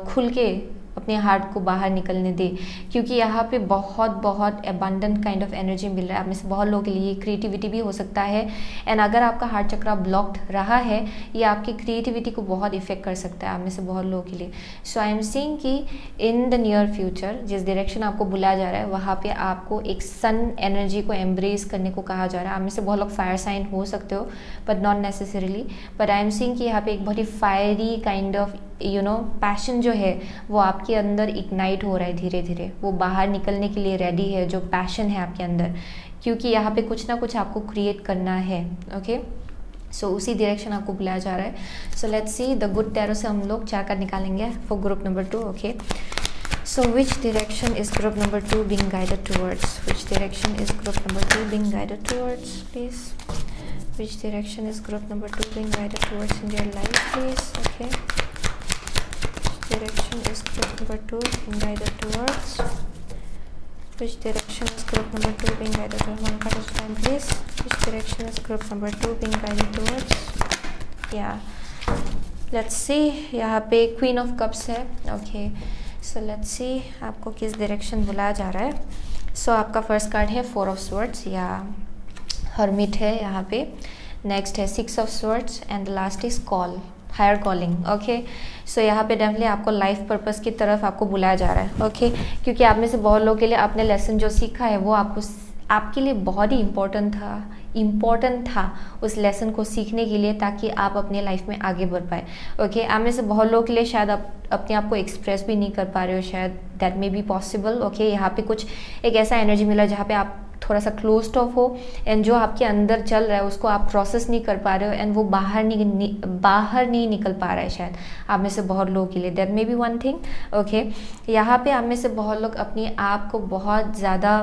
खुल के अपने हार्ट को बाहर निकलने दे, क्योंकि यहाँ पे बहुत बहुत अबंडेंट काइंड ऑफ एनर्जी मिल रहा है। आप में से बहुत लोगों के लिए क्रिएटिविटी भी हो सकता है, एंड अगर आपका हार्ट चक्रा ब्लॉक्ड रहा है ये आपकी क्रिएटिविटी को बहुत इफेक्ट कर सकता है आप में से बहुत लोगों के लिए। सो आई एम सेइंग कि इन द नियर फ्यूचर जिस डायरेक्शन आपको बुलाया जा रहा है वहाँ पे आपको एक सन एनर्जी को एम्ब्रेस करने को कहा जा रहा है। आप में से बहुत लोग फायर साइन हो सकते हो but not necessarily, but I am saying कि यहाँ पे एक बहुत ही फायरी काइंड ऑफ पैशन जो है वो आपके अंदर इग्नाइट हो रहा है धीरे धीरे, वो बाहर निकलने के लिए रेडी है जो पैशन है आपके अंदर, क्योंकि यहाँ पे कुछ ना कुछ आपको क्रिएट करना है। ओके, सो उसी डायरेक्शन आपको बुलाया जा रहा है। सो let's see the good tarot से हम लोग 4 कार्ड निकालेंगे for group number 2। Okay, so which direction is group number 2 being guided towards? Which direction is group number 2 being guided towards, please? Which direction is group number 2 being guided towards in their life, please? Okay, direction is group number 2 being guided towards? Which direction is group number 2 being guided towards? One card at a time, please. Which direction is group number 2 being guided towards? Yeah, let's see. यहाँ पे queen of cups है। Okay, so let's सी आपको किस direction बुलाया जा रहा है। सो आपका फर्स्ट कार्ड है 4 ऑफ स्वर्ड्स या हर्मिट है यहाँ पे। नेक्स्ट है 6 of swords and last is call, higher calling. Okay, so यहाँ पे डेफिनेटली आपको लाइफ पर्पस की तरफ आपको बुलाया जा रहा है। ओके, क्योंकि आप में से बहुत लोगों के लिए आपने लेसन जो सीखा है वो आपके लिए बहुत ही इम्पोर्टेंट था उस लेसन को सीखने के लिए, ताकि आप अपने लाइफ में आगे बढ़ पाए। ओके, आप में से बहुत लोगों के लिए शायद आप अपने आप को एक्सप्रेस भी नहीं कर पा रहे हो, शायद that may be possible. Okay, यहाँ पे कुछ एक ऐसा एनर्जी मिला जहाँ पे आप थोड़ा सा क्लोज्ड ऑफ हो एंड जो आपके अंदर चल रहा है उसको आप प्रोसेस नहीं कर पा रहे हो एंड वो बाहर नहीं निकल पा रहा है शायद आप में से बहुत लोगों के लिए। That may be one thing. Okay, यहाँ पे आप में से बहुत लोग अपने आप को बहुत ज़्यादा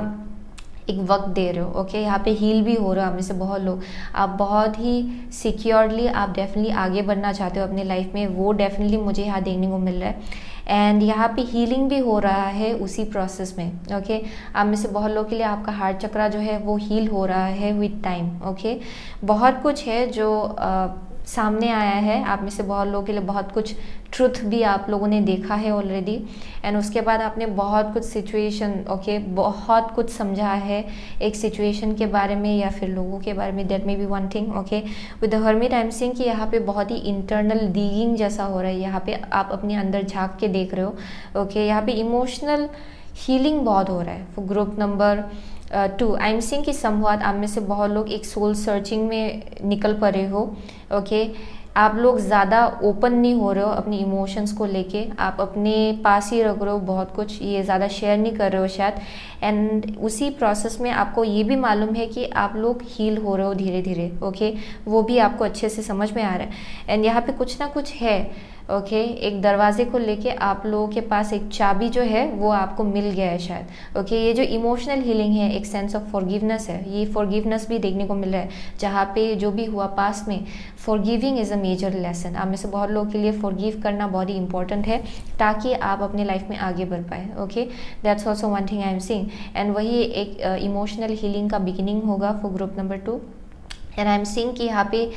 एक वक्त दे रहे हो। ओके, यहाँ पे हील भी हो रहे हो आप में से बहुत लोग, आप बहुत ही सिक्योरली आप डेफिनेटली आगे बढ़ना चाहते हो अपनी लाइफ में, वो डेफिनेटली मुझे यहाँ देखने को मिल रहा है। एंड यहाँ पे हीलिंग भी हो रहा है उसी प्रोसेस में। ओके, आप में से बहुत लोगों के लिए आपका हार्ट चक्रा जो है वो हील हो रहा है विद टाइम। ओके, बहुत कुछ है जो सामने आया है आप में से बहुत लोगों के लिए, बहुत कुछ ट्रुथ भी आप लोगों ने देखा है ऑलरेडी, एंड उसके बाद आपने बहुत कुछ सिचुएशन बहुत कुछ समझा है एक सिचुएशन के बारे में या फिर लोगों के बारे में। That may be one thing. Okay, with the hermit I am saying कि यहाँ पे बहुत ही इंटरनल डिगिंग जैसा हो रहा है, यहाँ पे आप अपने अंदर झांक के देख रहे हो। ओके, यहाँ पे इमोशनल हीलिंग बहुत हो रहा है for group number 2। I am saying कि समव्हाट आप में से बहुत लोग एक सोल सर्चिंग में निकल पड़े हो। ओके, आप लोग ज़्यादा ओपन नहीं हो रहे हो अपनी इमोशंस को लेके, आप अपने पास ही रख रहे हो बहुत कुछ, ये ज़्यादा शेयर नहीं कर रहे हो शायद, एंड उसी प्रोसेस में आपको ये भी मालूम है कि आप लोग हील हो रहे हो धीरे धीरे। ओके, वो भी आपको अच्छे से समझ में आ रहा है। एंड यहाँ पे कुछ ना कुछ है। ओके, एक दरवाजे को लेके आप लोगों के पास एक चाबी जो है वो आपको मिल गया है शायद। ओके, ये जो इमोशनल हीलिंग है, एक सेंस ऑफ फॉरगिवनेस है, ये फॉरगिवनेस भी देखने को मिल रहा है, जहाँ पे जो भी हुआ पास में, forgiving is a major lesson. आप में से बहुत लोगों के लिए फॉरगिव करना बहुत ही इंपॉर्टेंट है ताकि आप अपने लाइफ में आगे बढ़ पाए। Okay, that's also one thing I am seeing, and वही एक इमोशनल हीलिंग का बिगिनिंग होगा for group number 2। And I am seeing कि यहाँ पे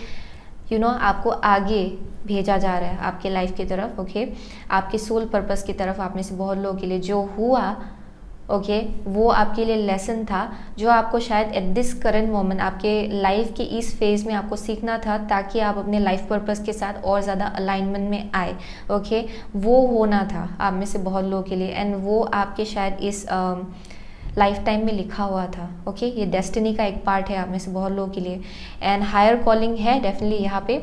आपको आगे भेजा जा रहा है आपके लाइफ की तरफ। ओके, आपके सोल पर्पस की तरफ। आप में से बहुत लोगों के लिए जो हुआ वो आपके लिए लेसन था जो आपको शायद एट दिस करंट मोमेंट आपके लाइफ के इस फेज में आपको सीखना था, ताकि आप अपने लाइफ पर्पस के साथ और ज़्यादा अलाइनमेंट में आए। ओके, वो होना था आप में से बहुत लोगों के लिए, एंड वो आपके शायद इस लाइफ टाइम में लिखा हुआ था। ओके, ये डेस्टिनी का एक पार्ट है आप में से बहुत लोगों के लिए, एंड हायर कॉलिंग है डेफिनेटली यहाँ पे।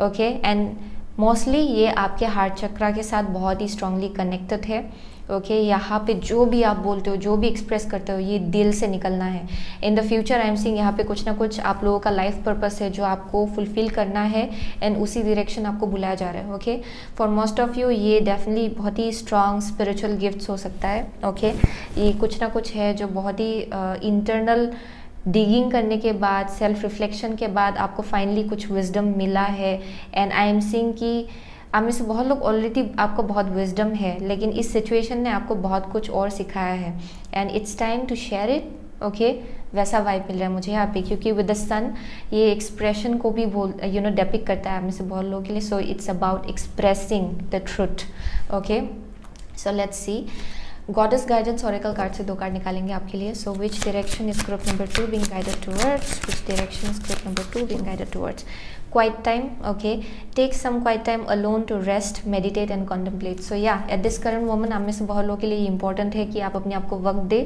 ओके, एंड मोस्टली ये आपके हार्ट चक्रा के साथ बहुत ही स्ट्रांगली कनेक्टेड है। ओके, यहाँ पे जो भी आप बोलते हो, जो भी एक्सप्रेस करते हो, ये दिल से निकलना है। In the future I am seeing यहाँ पे कुछ ना कुछ आप लोगों का लाइफ पर्पस है जो आपको फुलफिल करना है, एंड उसी डायरेक्शन आपको बुलाया जा रहा है। Okay, for most of you ये डेफिनेटली बहुत ही स्ट्रॉन्ग स्पिरिचुअल गिफ्ट्स हो सकता है। ओके, ये कुछ ना कुछ है जो बहुत ही इंटरनल डिगिंग करने के बाद, सेल्फ रिफ्लेक्शन के बाद आपको फाइनली कुछ विजडम मिला है, एंड आई एम सीइंग कि आप में से बहुत लोग ऑलरेडी, आपको बहुत विजडम है, लेकिन इस सिचुएशन ने आपको बहुत कुछ और सिखाया है and it's time to share it. Okay, वैसा वाइब मिल रहा है मुझे यहाँ पे, क्योंकि विद द सन ये एक्सप्रेशन को भी बोल डेपिक करता है आप में से बहुत लोगों के लिए। So it's about expressing the truth. Okay, so let's see, goddess guidance oracle card से 2 कार्ड निकालेंगे आपके लिए। So which direction is group number 2 being guided towards, which direction is group number 2 being guided towards? Quiet time, okay, take some quiet time alone to rest, meditate and contemplate. So yeah, at this current moment आप में से बहुत लोगों के लिए important है कि आप अपने आप को वक्त दे,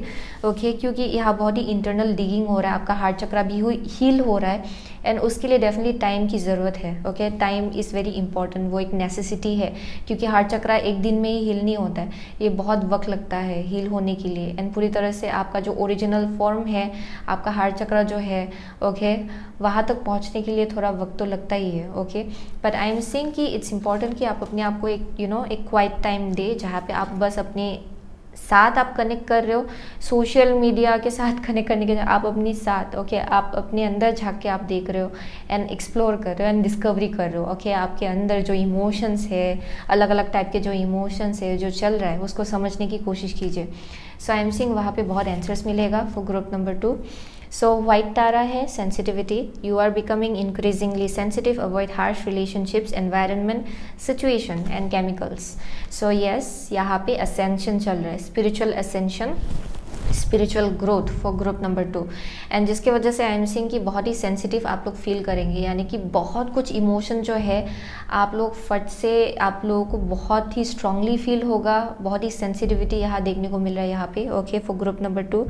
ओके, क्योंकि यहाँ बहुत ही इंटरनल डिगिंग हो रहा है, आपका हार्ट चक्रा भी हील हो रहा है एंड उसके लिए डेफिनेटली टाइम की ज़रूरत है। Okay, time is very important, वो एक नेसेसिटी है, क्योंकि हार्ट चक्रा एक दिन में ही हील नहीं होता है, ये बहुत वक्त लगता है हील होने के लिए एंड पूरी तरह से आपका जो ओरिजिनल फॉर्म है, आपका हार्ट चक्रा जो है, ओके, वहाँ तक पहुँचने के लिए थोड़ा वक्त तो लगता ही है। Okay, but I am saying कि इट्स इम्पॉर्टेंट कि आप अपने आप को एक एक क्वाइट टाइम दे, जहाँ पे आप बस अपने साथ आप कनेक्ट कर रहे हो, सोशल मीडिया के साथ कनेक्ट करने के आप अपनी साथ, ओके, आप अपने अंदर झांक के आप देख रहे हो एंड एक्सप्लोर कर रहे हो एंड डिस्कवरी कर रहे हो। ओके, आपके अंदर जो इमोशंस है, अलग अलग टाइप के जो इमोशंस है, जो चल रहा है, उसको समझने की कोशिश कीजिए। सो आई एम सेइंग वहाँ पे बहुत आंसर्स मिलेगा for group number 2। So white Tara है sensitivity, you are becoming increasingly sensitive, avoid harsh relationships, environment, situation and chemicals. So yes, यहाँ पे असेंशन चल रहा है, spiritual ascension, spiritual growth for group number 2 and जिसकी वजह से आई एम सेइंग कि बहुत ही सेंसिटिव आप लोग फील करेंगे, यानी कि बहुत कुछ इमोशन जो है आप लोग फट से, आप लोगों को बहुत ही स्ट्रांगली फील होगा, बहुत ही सेंसिटिविटी यहाँ देखने को मिल रहा है यहाँ पे। Okay, for group number 2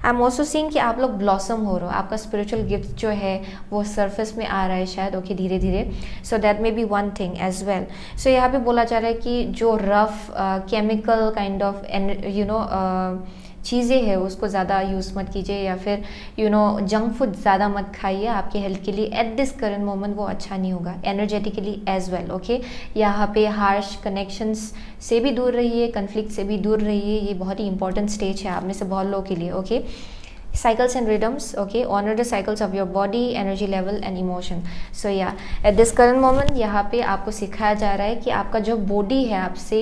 I am also seeing कि आप लोग ब्लॉसम हो रहे हो, आपका स्पिरिचुअल गिफ्ट जो है वो सरफेस में आ रहा है शायद, ओके, धीरे धीरे। So that may be one thing as well. So यहाँ पे बोला जा रहा है कि जो रफ केमिकल काइंड ऑफ चीज़ें हैं उसको ज़्यादा यूज़ मत कीजिए, या फिर जंक फूड ज़्यादा मत खाइए, आपके हेल्थ के लिए एट दिस करंट मोमेंट वो अच्छा नहीं होगा, एनर्जेटिकली एज वेल। ओके, यहाँ पे हार्श कनेक्शंस से भी दूर रहिए, कन्फ्लिक्ट से भी दूर रहिए, ये बहुत ही इंपॉर्टेंट स्टेज है आप में से बहुत लोगों के लिए। Okay, cycles and rhythms, okay, honor the cycles of your body, energy level and emotion. So yeah, at this current moment यहाँ पे आपको सिखाया जा रहा है कि आपका जो बॉडी है आपसे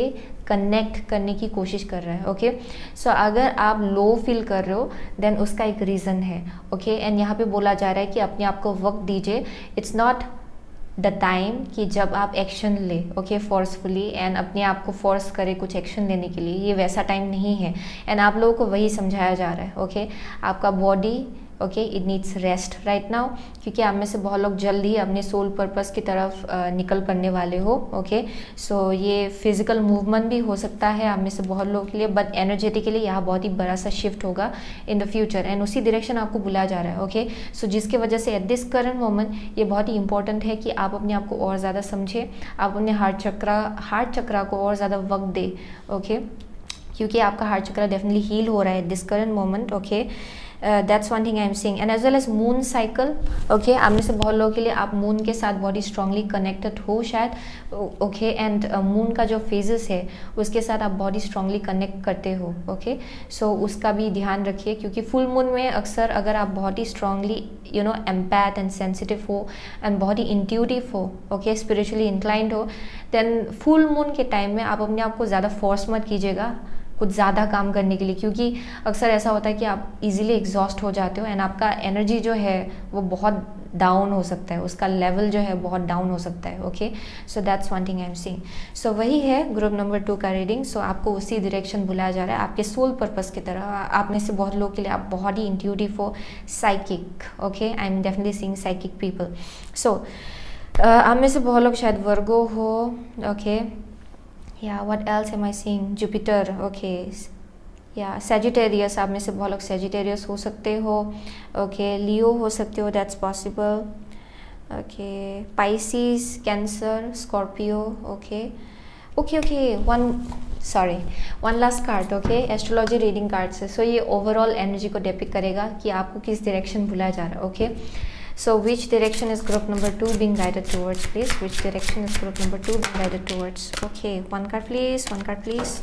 कनेक्ट करने की कोशिश कर रहा है। ओके, सो अगर आप लो फील कर रहे हो देन उसका एक रीज़न है। ओके, एंड यहाँ पे बोला जा रहा है कि अपने आप को वक्त दीजिए, इट्स नॉट द टाइम कि जब आप एक्शन ले, ओके, फोर्सफुली एंड अपने आप को फोर्स करे कुछ एक्शन लेने के लिए, ये वैसा टाइम नहीं है एंड आप लोगों को वही समझाया जा रहा है। ओके, आपका body, okay, it needs rest right now, क्योंकि आप में से बहुत लोग जल्द ही अपने सोल पर्पस की तरफ निकल पड़ने वाले हो। ओके, सो ये फिजिकल मूवमेंट भी हो सकता है आप में से बहुत लोगों के लिए, बट एनर्जेटिकली यहाँ बहुत ही बड़ा सा शिफ्ट होगा इन द फ्यूचर एंड उसी डायरेक्शन आपको बुलाया जा रहा है। ओके, सो जिसकी वजह से एट दिस करंट मोमेंट ये बहुत ही इंपॉर्टेंट है कि आप अपने आप को और ज़्यादा समझें, आप अपने हार्ट चक्रा को और ज़्यादा वक्त दे। ओके, क्योंकि आपका हार्ट चक्रा डेफिनेटली हील हो रहा है at this current moment. Okay, that's one thing I am seeing and as well as moon cycle. Okay, आप में से बहुत लोगों के लिए आप मून के साथ बहुत ही स्ट्रांगली कनेक्टेड हो शायद। ओके, एंड मून का जो फेजेस है उसके साथ आप बहुत ही स्ट्रांगली कनेक्ट करते हो। ओके, सो उसका भी ध्यान रखिए, क्योंकि फुल मून में अक्सर अगर आप बहुत ही स्ट्रांगली एम्पैथ एंड सेंसिटिव हो एंड बहुत ही इंट्यूटिव हो, ओके, स्पिरिचुअली इंक्लाइंड हो, देन फुल मून के टाइम में आप अपने आप को ज़्यादा फोर्स मत कीजिएगा कुछ ज़्यादा काम करने के लिए, क्योंकि अक्सर ऐसा होता है कि आप इजीली एग्जॉस्ट हो जाते हो एंड आपका एनर्जी जो है वो बहुत डाउन हो सकता है, उसका लेवल जो है बहुत डाउन हो सकता है। Okay, so that's one thing I am seeing. So वही है ग्रुप नंबर 2 का रीडिंग। सो आपको उसी डायरेक्शन बुलाया जा रहा है, आपके सोल पर्पस की तरह। आप में से बहुत लोगों के लिए आप बहुत ही इंट्यूटिव हो, psychic. Okay, I am definitely seeing psychic people. So आप में से बहुत लोग शायद वर्गो हो। Okay, yeah, what else am I seeing? Jupiter, okay, yeah, Sagittarius, आप में से बहुत लोग Sagittarius हो सकते हो। okay, Leo हो सकते हो, that's possible। okay, Pisces, Cancer, Scorpio। okay, one last card। okay, astrology reading card से। so ये ओवरऑल एनर्जी को डिपिक्ट करेगा कि आपको किस डायरेक्शन बुलाया जा रहा है। okay, so which direction is group number 2 being guided towards, please? Which direction is group number 2 being guided towards? Okay, one card please, one card please,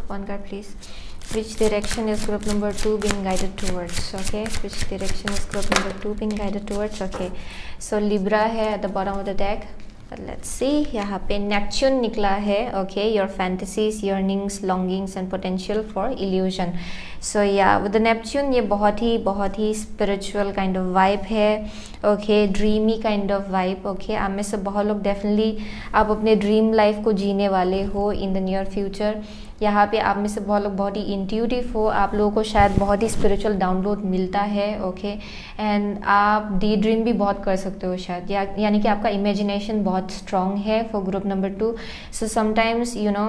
one card please. Which direction is group number 2 being guided towards? Okay, which direction is group number 2 being guided towards? Okay, so Libra है at the bottom of the deck, let's see, यहाँ पे Neptune निकला है. Okay, your fantasies, yearnings, longings and potential for illusion. So yeah with the Neptune ये बहुत ही spiritual kind of vibe है. Okay, dreamy kind of vibe. Okay, आप में से बहुत लोग डेफिनेटली आप अपने ड्रीम लाइफ को जीने वाले हो इन द नियर फ्यूचर. यहाँ पे आप में से बहुत लोग बहुत ही इंट्यूटिव हो, आप लोगों को शायद बहुत ही स्पिरिचुअल डाउनलोड मिलता है. ओके, एंड आप डी ड्रीम भी बहुत कर सकते हो शायद, यानी कि आपका इमेजिनेशन बहुत स्ट्रॉन्ग है for group number 2. So sometimes you know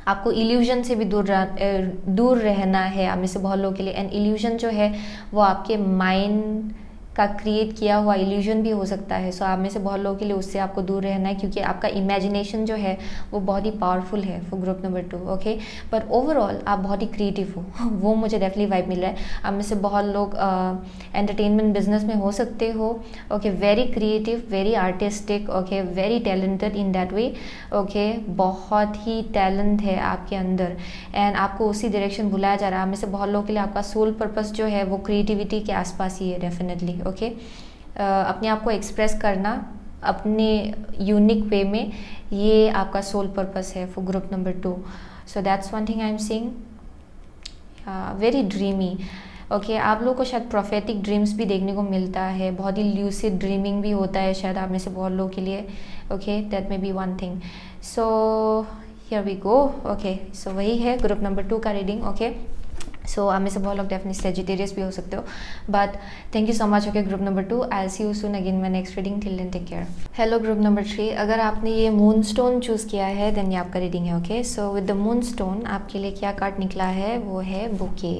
आपको इल्यूजन से भी दूर रहना है आप में से बहुत लोगों के लिए. एंड इल्यूजन जो है वो आपके माइंड का क्रिएट किया हुआ इल्यूजन भी हो सकता है. सो आप में से बहुत लोगों के लिए उससे आपको दूर रहना है, क्योंकि आपका इमेजिनेशन जो है वो बहुत ही पावरफुल है फॉर ग्रुप नंबर 2. ओके, पर ओवरऑल आप बहुत ही क्रिएटिव हो, वो मुझे डेफिनेटली वाइब मिल रहा है. आप में से बहुत लोग एंटरटेनमेंट बिजनेस में हो सकते हो. Okay, very creative, very artistic. Okay, very talented in that way. Okay, बहुत ही टैलेंट है आपके अंदर एंड आपको उसी डायरेक्शन बुलाया जा रहा है. आप में से बहुत लोगों के लिए आपका सोल पर्पस जो है वो क्रिएटिविटी के आसपास ही है डेफिनेटली. ओके, अपने आप को एक्सप्रेस करना अपने यूनिक वे में, ये आपका सोल पर्पस है for group number 2. So that's one thing I am seeing. Very dreamy. Okay, आप लोगों को शायद प्रोफेटिक ड्रीम्स भी देखने को मिलता है, बहुत ही ल्यूसिड ड्रीमिंग भी होता है शायद आप में से बहुत लोगों के लिए. Okay, that may be one thing. So here we go. Okay, so वही है ग्रुप नंबर 2 का रीडिंग. ओके, सो आप में से बहुत लोग डेफिनेटली सेजिटेरियस भी हो सकते हो, but thank you so much. Okay, group number 2, I see you soon again my next reading. Till then take care. Hello group number 3, अगर आपने ये मून स्टोन चूज़ किया है देन ये आपका रीडिंग है. Okay, so with the moon stone आपके लिए क्या कार्ड निकला है वो है bouquet.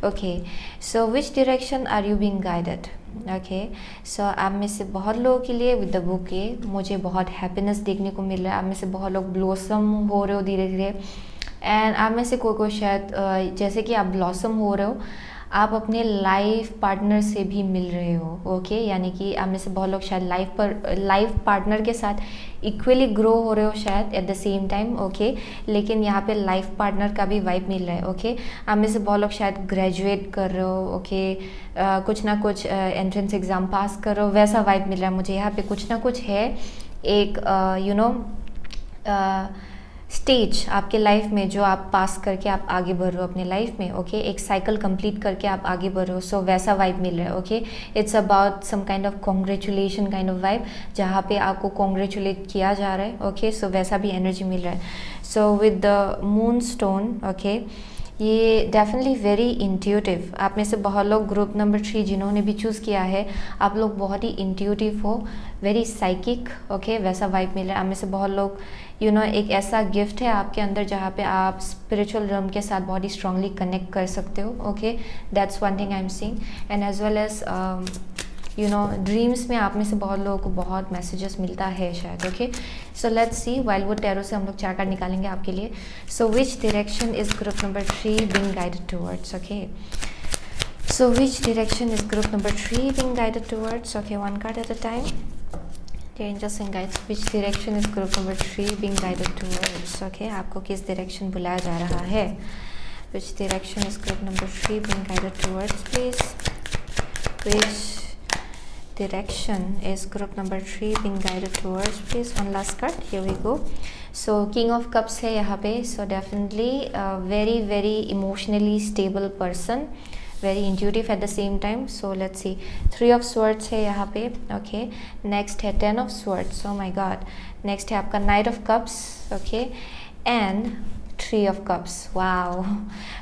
Okay, so which direction are you being guided. Okay, so आप में से बहुत लोगों के लिए विद द बुके मुझे बहुत हैप्पीनेस देखने को मिल रहा है. आप में से बहुत लोग ब्लॉसम हो रहे हो धीरे धीरे. एंड आप में से कोई शायद जैसे कि आप ब्लॉसम हो रहे हो, आप अपने लाइफ पार्टनर से भी मिल रहे हो. ओके, यानी कि आप में से बहुत लोग शायद लाइफ पार्टनर के साथ इक्वली ग्रो हो रहे हो शायद at the same time. Okay, लेकिन यहाँ पे लाइफ पार्टनर का भी वाइब मिल रहा है. ओके, आप में से बहुत लोग शायद ग्रेजुएट कर रहे हो. ओके, कुछ ना कुछ एंट्रेंस एग्ज़ाम पास कर रहे हो, वैसा वाइब मिल रहा है मुझे. यहाँ पे कुछ ना कुछ है, एक यू नो स्टेज आपके लाइफ में जो आप पास करके आप आगे बढ़ रहे हो अपने लाइफ में. ओके, एक साइकिल कंप्लीट करके आप आगे बढ़ रहे हो. सो वैसा वाइब मिल रहा है. Okay, it's about some kind of congratulation kind of vibe, जहाँ पे आपको कॉन्ग्रेचुलेट किया जा रहा है. ओके, सो वैसा भी एनर्जी मिल रहा है. सो with the moon stone, okay, ये डेफिनेटली वेरी इंट्यूटिव. आप में से बहुत लोग ग्रुप नंबर 3 जिन्होंने भी चूज़ किया है, आप लोग बहुत ही इंट्यूटिव हो, वेरी साइकिक. ओके, वैसा वाइब मिल रहा है. आप में से बहुत लोग यू नो एक ऐसा गिफ्ट है आपके अंदर जहाँ पे आप स्पिरिचुअल रम के साथ बहुत ही स्ट्रांगली कनेक्ट कर सकते हो. Okay, that's one thing I am seeing. And as well as you know dreams में आप में से बहुत लोगों को बहुत मैसेजेस मिलता है शायद. Okay, so let's see, Wildwood Tarot से हम लोग 4 कार्ड निकालेंगे आपके लिए. So which direction is group number 3 being guided towards. Okay, so which direction is group number 3 being guided towards. Okay, one card at a time. Angels and guides, which direction is group number 3 being guided towards. Okay, आपको किस direction बुलाया जा रहा है. Which direction is group number 3 being guided towards, please. Which direction is group number 3 being guided towards, please. One last card, here we go. So King of Cups है यहाँ पे. So definitely very emotionally stable person, very intuitive at the same time. So let's see, 3 of Swords है यहाँ पे. Okay, next है 10 of Swords. Oh my God. next है आपका Knight of Cups. Okay, and 3 of Cups. wow.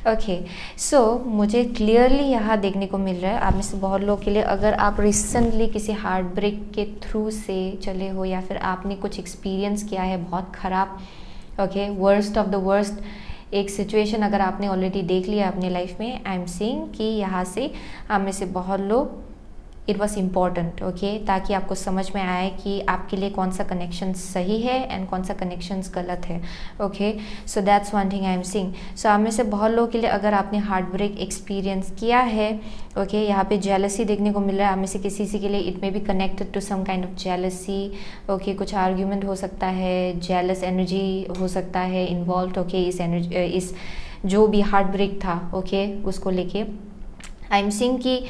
Okay, so मुझे clearly यहाँ देखने को मिल रहा है आप में से बहुत लोगों के लिए, अगर आप रिसेंटली किसी हार्ट ब्रेक के थ्रू से चले हो या फिर आपने कुछ एक्सपीरियंस किया है बहुत ख़राब. Okay, worst of the worst एक सिचुएशन अगर आपने ऑलरेडी देख लिया अपने लाइफ में, आई एम सीइंग कि यहाँ से आप में से बहुत लोग इट वॉज इम्पॉर्टेंट. ओके, ताकि आपको समझ में आए कि आपके लिए कौन सा कनेक्शन सही है एंड कौन सा कनेक्शन गलत है. Okay, so that's one thing I am seeing. So आप में से बहुत लोगों के लिए अगर आपने हार्ट ब्रेक एक्सपीरियंस किया है, ओके, यहाँ पे जेलसी देखने को मिल रहा है. आप में से किसी के लिए it may be connected to some kind of jealousy. Okay, कुछ आर्ग्यूमेंट हो सकता है, जेलस एनर्जी हो सकता है इन्वॉल्व. ओके, इस एनर्जी इस जो भी हार्ट ब्रेक था, ओके, उसको लेके आई एम सीइंग कि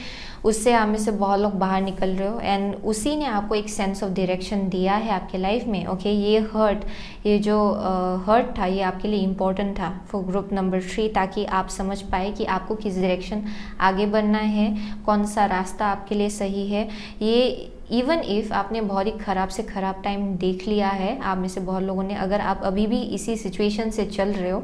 उससे आप में से बहुत लोग बाहर निकल रहे हो एंड उसी ने आपको एक सेंस ऑफ डायरेक्शन दिया है आपके लाइफ में। ओके ये जो हर्ट था ये आपके लिए इम्पोर्टेंट था फॉर ग्रुप नंबर 3, ताकि आप समझ पाए कि आपको किस डायरेक्शन आगे बढ़ना है, कौन सा रास्ता आपके लिए सही है। ये इवन इफ़ आपने बहुत ही ख़राब से ख़राब टाइम देख लिया है, आप में से बहुत लोगों ने, अगर आप अभी भी इसी सिचुएशन से चल रहे हो,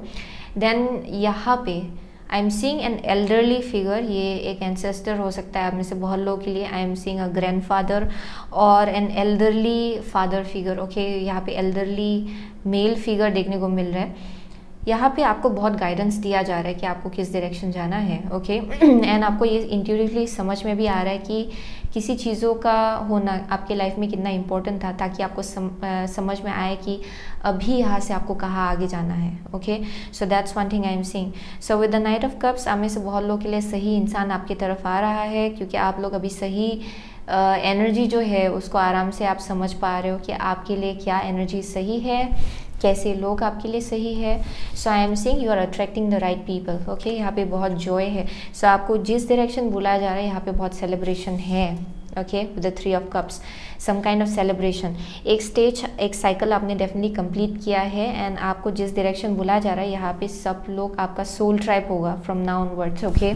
देन यहाँ पे आई am seeing an elderly figure. ये एक एंसेस्टर हो सकता है आप में से बहुत लोगों के लिए। I am seeing a grandfather और an elderly father figure. Okay यहाँ पे एल्डरली मेल फिगर देखने को मिल रहा है। यहाँ पे आपको बहुत गाइडेंस दिया जा रहा है कि आपको किस डायरेक्शन जाना है। ओके एंड आपको ये इंट्यूटिवली समझ में भी आ रहा है कि किसी चीज़ों का होना आपके लाइफ में कितना इम्पोर्टेंट था, ताकि आपको समझ में आए कि अभी यहाँ से आपको कहाँ आगे जाना है। Okay so that's one thing I am seeing. So with the night of cups आप में से बहुत लोगों के लिए सही इंसान आपकी तरफ आ रहा है, क्योंकि आप लोग अभी सही एनर्जी जो है उसको आराम से आप समझ पा रहे हो कि आपके लिए क्या एनर्जी सही है, कैसे लोग आपके लिए सही है। So I am seeing you are attracting the right people. Okay यहाँ पे बहुत जॉय है। सो आपको जिस डायरेक्शन बुलाया जा रहा है यहाँ पे बहुत सेलिब्रेशन है। Okay with the 3 of cups some kind of celebration. एक स्टेज, एक साइकिल आपने डेफिनेटली कंप्लीट किया है एंड आपको जिस डायरेक्शन बुलाया जा रहा है यहाँ पे सब लोग आपका सोल ट्राइब होगा from now onwards. Okay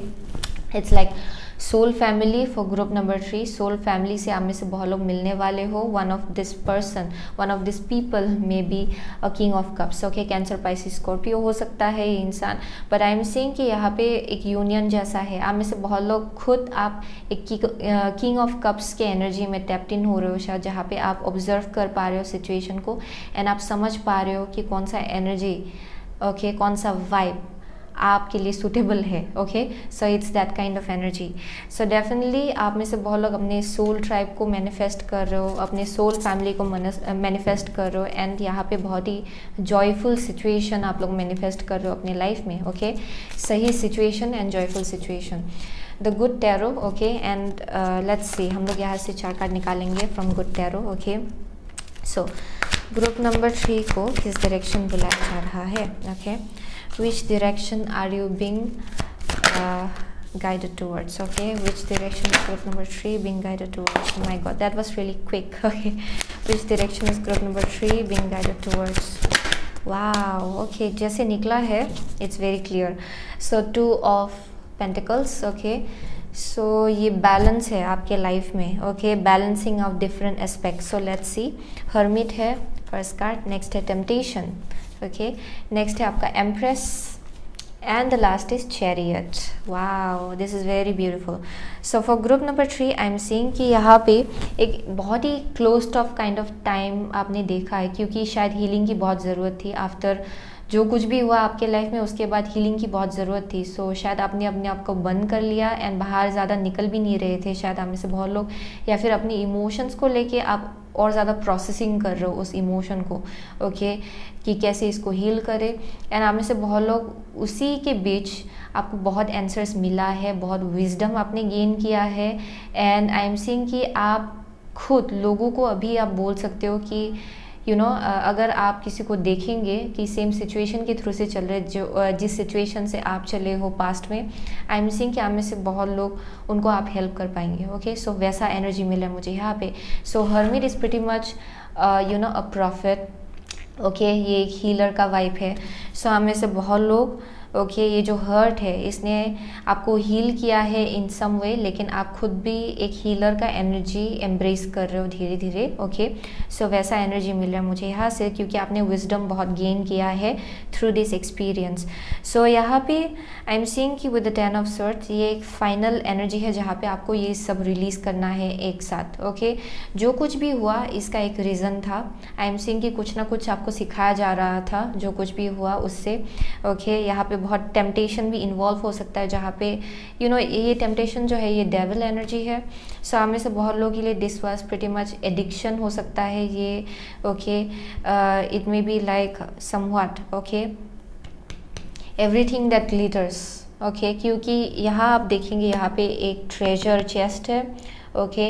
it's like soul family for group number 3। Soul family से आप में से बहुत लोग मिलने वाले हो। One of this person, one of this people may be a king of cups. Okay Cancer, Pisces, Scorpio हो सकता है ये इंसान, बट आई एम सीइंग कि यहाँ पे एक यूनियन जैसा है। आप में से बहुत लोग खुद आप एक किंग ऑफ कप्स के एनर्जी में टैप्ड इन हो रहे हो शायद, जहाँ पे आप ऑब्जर्व कर पा रहे हो सिचुएशन को एंड आप समझ पा रहे हो कि कौन सा एनर्जी, ओके कौन सा वाइब आपके लिए सूटेबल है। Okay so it's that kind of energy. So definitely आप में से बहुत लोग अपने सोल ट्राइब को मैनिफेस्ट कर रहे हो, अपने सोल फैमिली को मैनिफेस्ट कर रहे हो एंड यहाँ पे बहुत ही जॉयफुल सिचुएशन आप लोग मैनिफेस्ट कर रहे हो अपने लाइफ में। ओके सही situation and joyful situation. The good tarot. Okay and let's see, हम लोग यहाँ से 4 कार्ड निकालेंगे from good tarot. Okay so group number 3 को किस डायरेक्शन बुलाया जा रहा है। Okay which direction are you being guided towards? Okay which direction is group number 3 being guided towards? Oh my god, that was really quick. Okay which direction is group number 3 being guided towards? wow okay जैसे निकला है it's very clear. so 2 of pentacles. okay so ये balance है आपके life में। Okay balancing of different aspect. So let's see, hermit है first card, next है temptation, okay next है आपका empress and the last is chariot. Wow this is very beautiful. So for group number 3 I am seeing कि यहाँ पे एक बहुत ही closed off kind of time आपने देखा है, क्योंकि शायद हीलिंग की बहुत ज़रूरत थी। आफ्टर जो कुछ भी हुआ आपके लाइफ में उसके बाद हीलिंग की बहुत ज़रूरत थी। सो शायद आपने अपने आप को बंद कर लिया एंड बाहर ज़्यादा निकल भी नहीं रहे थे शायद आप में से बहुत लोग, या फिर अपनी इमोशंस को लेके आप और ज़्यादा प्रोसेसिंग कर रहे हो उस इमोशन को। ओके कि कैसे इसको हील करें एंड आप में से बहुत लोग उसी के बीच आपको बहुत आंसर्स मिला है, बहुत विजडम आपने गेन किया है एंड आई एम सीइंग कि आप खुद लोगों को अभी आप बोल सकते हो कि यू नो अगर आप किसी को देखेंगे कि सेम सिचुएशन के थ्रू से चल रहे, जो जिस सिचुएशन से आप चले हो पास्ट में, आई एम सीइंग कि आप में से बहुत लोग उनको आप हेल्प कर पाएंगे। ओके सो वैसा एनर्जी मिला है मुझे यहाँ पे। So hermit is pretty much you know a prophet. Okay ये एक हीलर का वाइब है। सो आप में से बहुत लोग ओके ये जो हर्ट है इसने आपको हील किया है इन सम वे, लेकिन आप खुद भी एक हीलर का एनर्जी एम्ब्रेस कर रहे हो धीरे धीरे। ओके सो वैसा एनर्जी मिल रहा है मुझे यहाँ से, क्योंकि आपने विजडम बहुत गेन किया है थ्रू दिस एक्सपीरियंस। सो यहाँ पे आई एम सीइंग कि विद द 10 ऑफ स्वॉर्ड्स ये एक फाइनल एनर्जी है जहाँ पे आपको ये सब रिलीज़ करना है एक साथ। ओके जो कुछ भी हुआ इसका एक रीज़न था। आई एम सीइंग कि कुछ ना कुछ आपको सिखाया जा रहा था जो कुछ भी हुआ उससे। ओके यहाँ पे बहुत टेम्पटेशन भी इन्वॉल्व हो सकता है, जहाँ पे यू नो ये टेम्पटेशन जो है ये डेविल एनर्जी है। सो आप में से बहुत लोगों के लिए this was pretty much addiction हो सकता है ये। Okay it may be like somewhat okay everything that glitters. Okay क्योंकि यहाँ आप देखेंगे यहाँ पे एक ट्रेजर चेस्ट है। Okay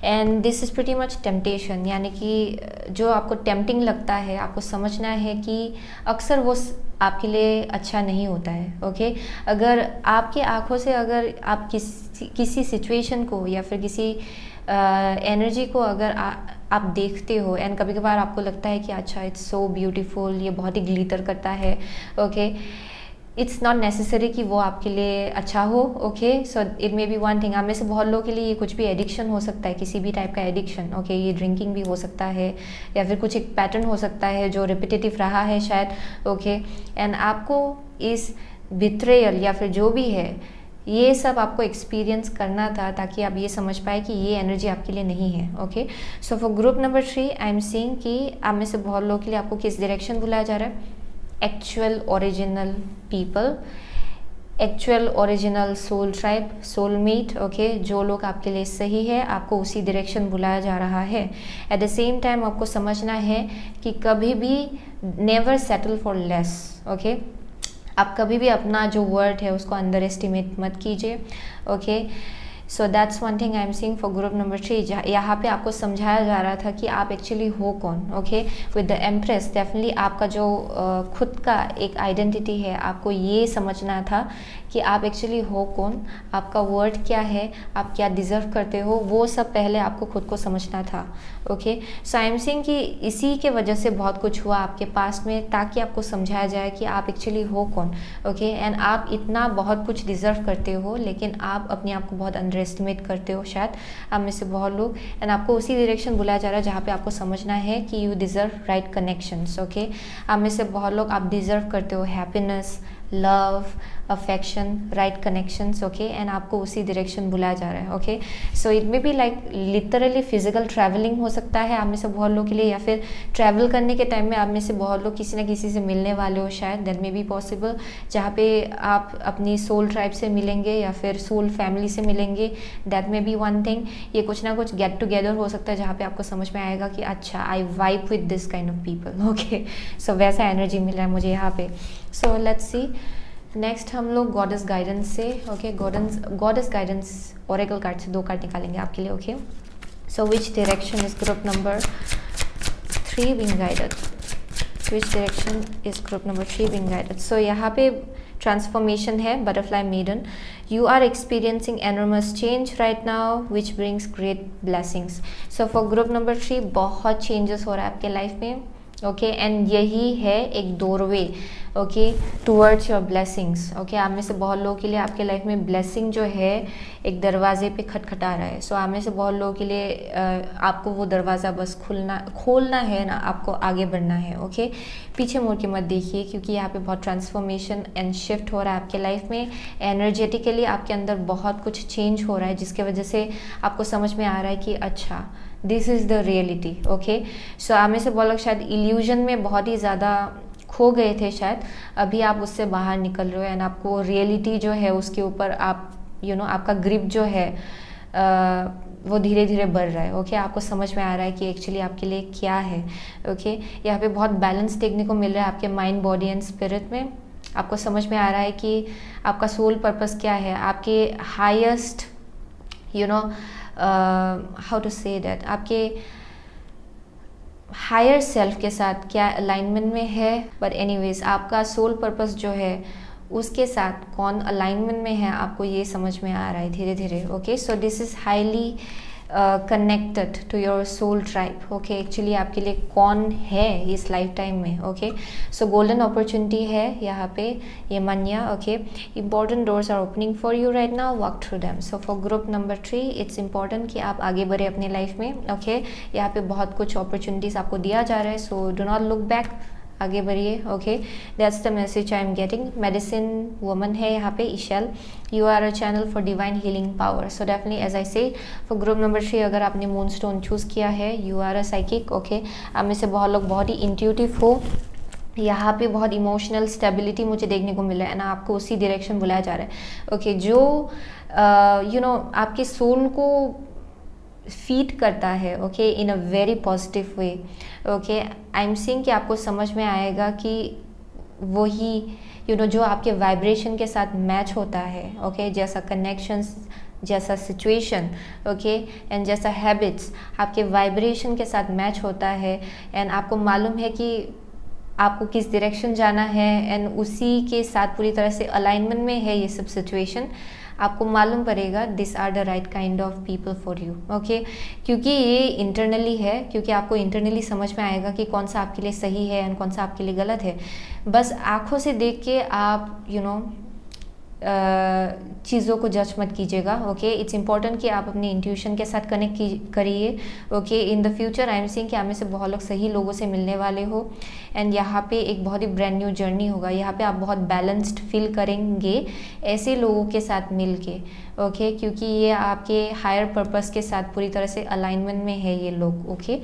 and this is pretty much temptation, यानी कि जो आपको टेम्पटिंग लगता है आपको समझना है कि अक्सर वो आपके लिए अच्छा नहीं होता है। ओके, अगर आपकी आंखों से अगर आप किसी सिचुएशन को या फिर किसी एनर्जी को अगर आप देखते हो एंड कभी कभार आपको लगता है कि अच्छा इट्स सो ब्यूटीफुल, ये बहुत ही ग्लिटर करता है, ओके, इट्स नॉट नेसेसरी कि वो आपके लिए अच्छा हो। Okay, so it may be one thing. आप में से बहुत लोगों के लिए ये कुछ भी एडिक्शन हो सकता है, किसी भी टाइप का एडिक्शन। ओके, ये ड्रिंकिंग भी हो सकता है या फिर कुछ एक पैटर्न हो सकता है जो रिपीटेटिव रहा है शायद। ओके, एंड आपको इस बिट्रेयल या फिर जो भी है ये सब आपको एक्सपीरियंस करना था ताकि आप ये समझ पाए कि ये एनर्जी आपके लिए नहीं है। Okay, so for group number 3 I am seeing कि आप में से बहुत लोगों के लिए आपको किस डायरेक्शन बुलाया जा रहा है? Actual original people, actual original soul tribe, soulmate. Okay, जो लोग आपके लिए सही है आपको उसी डायरेक्शन बुलाया जा रहा है। एट द सेम टाइम आपको समझना है कि कभी भी never settle for less. Okay, आप कभी भी अपना जो वर्ड है उसको अंडर एस्टिमेट मत कीजिए। Okay, so that's one thing I am seeing for group number 3। यहाँ पे आपको समझाया जा रहा था कि आप एक्चुअली हो कौन। Okay, with the empress definitely आपका जो खुद का एक आइडेंटिटी है आपको ये समझना था कि आप एक्चुअली हो कौन, आपका वर्ड क्या है, आप क्या डिज़र्व करते हो, वो सब पहले आपको खुद को समझना था। Okay, so I am seeing कि इसी के वजह से बहुत कुछ हुआ आपके पास में ताकि आपको समझाया जाए कि आप एक्चुअली हो कौन। ओके, एंड आप इतना बहुत कुछ डिज़र्व करते हो लेकिन आप अपने आप को बहुत अंडर एस्टिमेट करते हो शायद, आप में से बहुत लोग। एंड आपको उसी डायरेक्शन बुलाया जा रहा है जहाँ पे आपको समझना है कि you deserve right connections. Okay, आप में से बहुत लोग आप डिज़र्व करते हो happiness, love, affection, right connections. Okay, and आपको उसी डायरेक्शन बुलाया जा रहा है। Okay, so it may be like literally physical travelling हो सकता है आप में से बहुत लोगों के लिए, या फिर ट्रैवल करने के टाइम में आप में से बहुत लोग किसी ना किसी से मिलने वाले हो शायद, दैट मे बी पॉसिबल, जहाँ पे आप अपनी सोल ट्राइब से मिलेंगे या फिर सोल फैमिली से मिलेंगे, that may be one thing. ये कुछ ना कुछ गेट टुगेदर हो सकता है जहाँ पे आपको समझ में आएगा कि अच्छा I vibe with this kind of people. Okay, so वैसा एनर्जी मिल रहा है मुझे यहाँ पे। सो लेट्स सी नेक्स्ट हम लोग गॉडेस गाइडेंस से, okay, goddess guidance oracle card से 2 कार्ड निकालेंगे आपके लिए। Okay, so which direction is group number 3 being guided? Which direction is group number 3 being guided? So यहाँ पे ट्रांसफॉर्मेशन है, butterfly maiden. You are experiencing enormous change right now which brings great blessings. So for group number 3 बहुत changes हो रहा है आपके life में। Okay, and यही है एक doorway, okay, towards your blessings. Okay, आप में से बहुत लोगों के लिए आपके लाइफ में ब्लेसिंग जो है एक दरवाजे पे खटखटा रहा है। सो आप में से बहुत लोगों के लिए आपको वो दरवाज़ा बस खोलना है ना, आपको आगे बढ़ना है। ओके, पीछे मुड़ के मत देखिए क्योंकि यहाँ पे बहुत ट्रांसफॉर्मेशन एंड शिफ्ट हो रहा है आपके लाइफ में। एनर्जेटिकली आपके अंदर बहुत कुछ चेंज हो रहा है जिसके वजह से आपको समझ में आ रहा है कि अच्छा this is the reality. Okay, so आप में से बहुत लोग शायद इल्यूजन में बहुत ही ज़्यादा खो गए थे शायद, अभी आप उससे बाहर निकल रहे हो एंड आपको रियलिटी जो है उसके ऊपर आप आपका ग्रिप जो है वो धीरे धीरे बढ़ रहा है। ओके, आपको समझ में आ रहा है कि एक्चुअली आपके लिए क्या है। ओके, यहाँ पे बहुत बैलेंस देखने को मिल रहा है आपके माइंड, बॉडी एंड स्पिरिट में। आपको समझ में आ रहा है कि आपका सोल पर्पस क्या है, आपके highest how to say that, आपके हायर सेल्फ के साथ क्या अलाइनमेंट में है। बट एनीवेज आपका सोल पर्पस जो है उसके साथ कौन अलाइनमेंट में है आपको ये समझ में आ रहा है धीरे धीरे। Okay, so this is highly connected to your soul tribe. Okay, actually आपके लिए कौन है इस लाइफ टाइम में। ओके, सो गोल्डन अपॉर्चुनिटी है यहाँ पे, ये मानिया। Okay, important doors are opening for you right now, walk through them. So for group number 3 it's important कि आप आगे बढ़े अपने लाइफ में। ओके, यहाँ पे बहुत कुछ अपॉर्चुनिटीज़ आपको दिया जा रहा है, so do not look back, आगे बढ़िए। Okay, that's the message I am getting. Medicine woman है यहाँ पे, Ixchel. You are a channel for divine healing power. So definitely as I say for group number 3 अगर आपने moon stone choose किया है, you are a psychic. Okay, आप में से बहुत लोग बहुत ही इंट्यूटिव हो, यहाँ पे बहुत इमोशनल स्टेबिलिटी मुझे देखने को मिल रहा है ना, आपको उसी डायरेक्शन बुलाया जा रहा है। ओके, जो आपके सोल को फीड करता है, okay, in a very positive way. Okay, I am seeing कि आपको समझ में आएगा कि वही जो आपके वाइब्रेशन के साथ मैच होता है। ओके, जैसा कनेक्शंस, जैसा सिचुएशन, ओके, एंड जैसा हैबिट्स आपके वाइब्रेशन के साथ मैच होता है, एंड आपको मालूम है कि आपको किस डायरेक्शन जाना है, एंड उसी के साथ पूरी तरह से अलाइनमेंट में है ये सब सिचुएशन, आपको मालूम पड़ेगा this are the right kind of people for you. Okay, क्योंकि ये इंटरनली है, क्योंकि आपको इंटरनली समझ में आएगा कि कौन सा आपके लिए सही है एंड कौन सा आपके लिए गलत है। बस आँखों से देख के आप चीज़ों को जज मत कीजिएगा। ओके, इट्स इंपॉर्टेंट कि आप अपनी इंट्यूशन के साथ कनेक्ट करिए। Okay, in the future I am seeing कि आप में से बहुत लोग सही लोगों से मिलने वाले हो, एंड यहाँ पे एक बहुत ही ब्रांड न्यू जर्नी होगा। यहाँ पे आप बहुत बैलेंस्ड फील करेंगे ऐसे लोगों के साथ मिल के। ओके, क्योंकि ये आपके हायर पर्पस के साथ पूरी तरह से अलाइनमेंट में है ये लोग। Okay,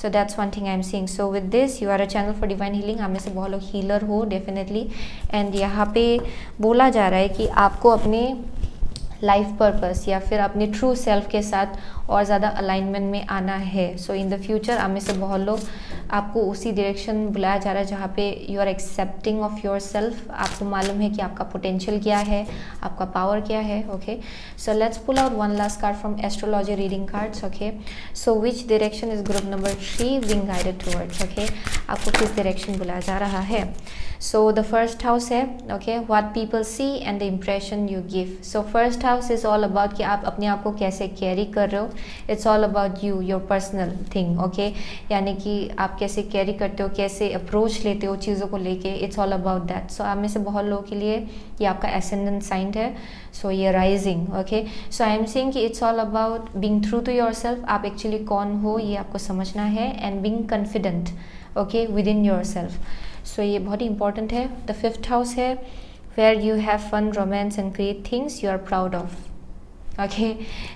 so that's one thing I am seeing. So with this you are a channel for divine healing. आप में से बहुत लोग हीलर हो डेफिनेटली, एंड यहाँ पे बोला जा रहा है कि आपको अपने लाइफ पर्पस या फिर अपने ट्रू सेल्फ के साथ और ज़्यादा अलाइनमेंट में आना है। सो इन द फ्यूचर आप में से बहुत लोग आपको उसी डायरेक्शन बुलाया जा रहा है जहाँ पे you are accepting of your self. आपको मालूम है कि आपका पोटेंशियल क्या है, आपका पावर क्या है। Okay, so let's pull out one last card from astrology reading cards. Okay, so which direction is group number 3 being guided towards. Okay, आपको किस डायरेक्शन बुलाया जा रहा है। सो द फर्स्ट हाउस है okay, what people see and the impression you give. So first house is all about कि आप अपने आप को कैसे कैरी कर रहे हो। It's all about you, your personal thing. Okay, यानी कि आप कैसे कैरी करते हो, कैसे अप्रोच लेते हो चीज़ों को लेके, इट्स ऑल अबाउट दैट। सो आप में से बहुत लोगों के लिए ये आपका एसेंडेंट साइन है। सो ये rising. Okay, so I am saying कि it's all about being true to yourself. आप एक्चुअली कौन हो ये आपको समझना है, and being confident okay within yourself. So ये बहुत ही इंपॉर्टेंट है। द फिफ्थ हाउस है where you have fun, romance and create things you are proud of. Okay,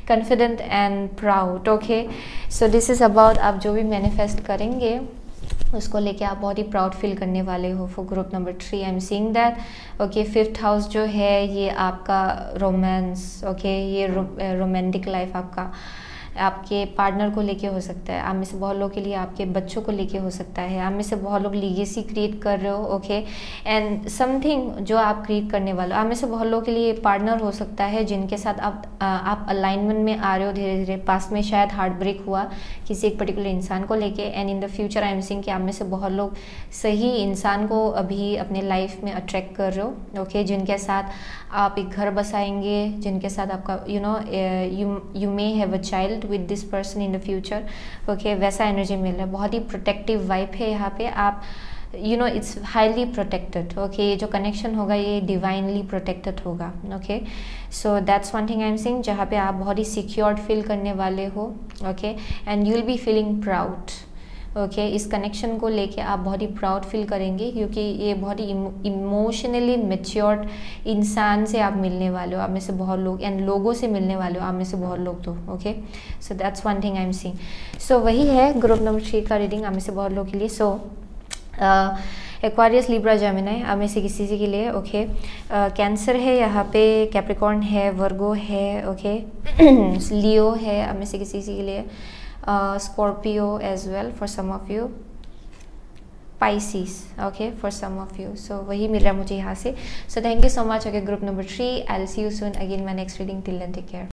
confident and proud. Okay, so this is about आप जो भी manifest करेंगे उसको लेके आप बहुत ही प्राउड फील करने वाले हो for group number 3। I am seeing that. Okay, fifth house जो है ये आपका रोमांस। ओके, ये रोमांटिक लाइफ आपके पार्टनर को लेके हो सकता है। आप में से बहुत लोगों के लिए आपके बच्चों को लेके हो सकता है। आप में से बहुत लोग लीगेसी क्रिएट कर रहे हो। ओके, एंड समथिंग जो आप क्रिएट करने वाले हो। आप में से बहुत लोगों के लिए पार्टनर हो सकता है जिनके साथ आप अलाइनमेंट में आ रहे हो धीरे धीरे। पास्ट में शायद हार्ट ब्रेक हुआ किसी एक पर्टिकुलर इंसान को लेके, and in the future I am seeing कि आप में से बहुत लोग सही इंसान को अभी अपने लाइफ में अट्रैक्ट कर रहे हो। ओके, जिनके साथ आप एक घर बसाएंगे, जिनके साथ आपका you may have a child with this person in the future. Okay, वैसा एनर्जी मिल रहा है। बहुत ही प्रोटेक्टिव वाइब है यहाँ पे। आप इट्स हाईली प्रोटेक्टेड। ओके, ये जो कनेक्शन होगा ये डिवाइनली प्रोटेक्टेड होगा। Okay, so that's one thing I am seeing जहाँ पे आप बहुत ही सिक्योर्ड फील करने वाले हो। Okay, and you will be feeling proud. Okay, इस कनेक्शन को लेके आप बहुत ही प्राउड फील करेंगे क्योंकि ये बहुत ही इमोशनली मैच्योर्ड इंसान से आप मिलने वाले हो। आप में से बहुत लोग एंड लोगों से मिलने वाले हो। आप में से बहुत लोग तो okay, so that's one thing I am seeing. So वही है ग्रुप नंबर 3 का रीडिंग आप में से बहुत लोगों के लिए। सो एक्वारियस, लिब्रा, जेमिनी आप में से किसी के लिए। ओके, कैंसर है यहाँ पे, कैप्रिकॉर्न है, वर्गो है। ओके, लियो है आप में से किसी के लिए, Scorpio as well for some of you, Pisces okay for some of you. So वही मिल रहा है मुझे यहाँ से. So thank you so much. Okay, group number 3. I'll see you soon again in my next reading. Till then, take care.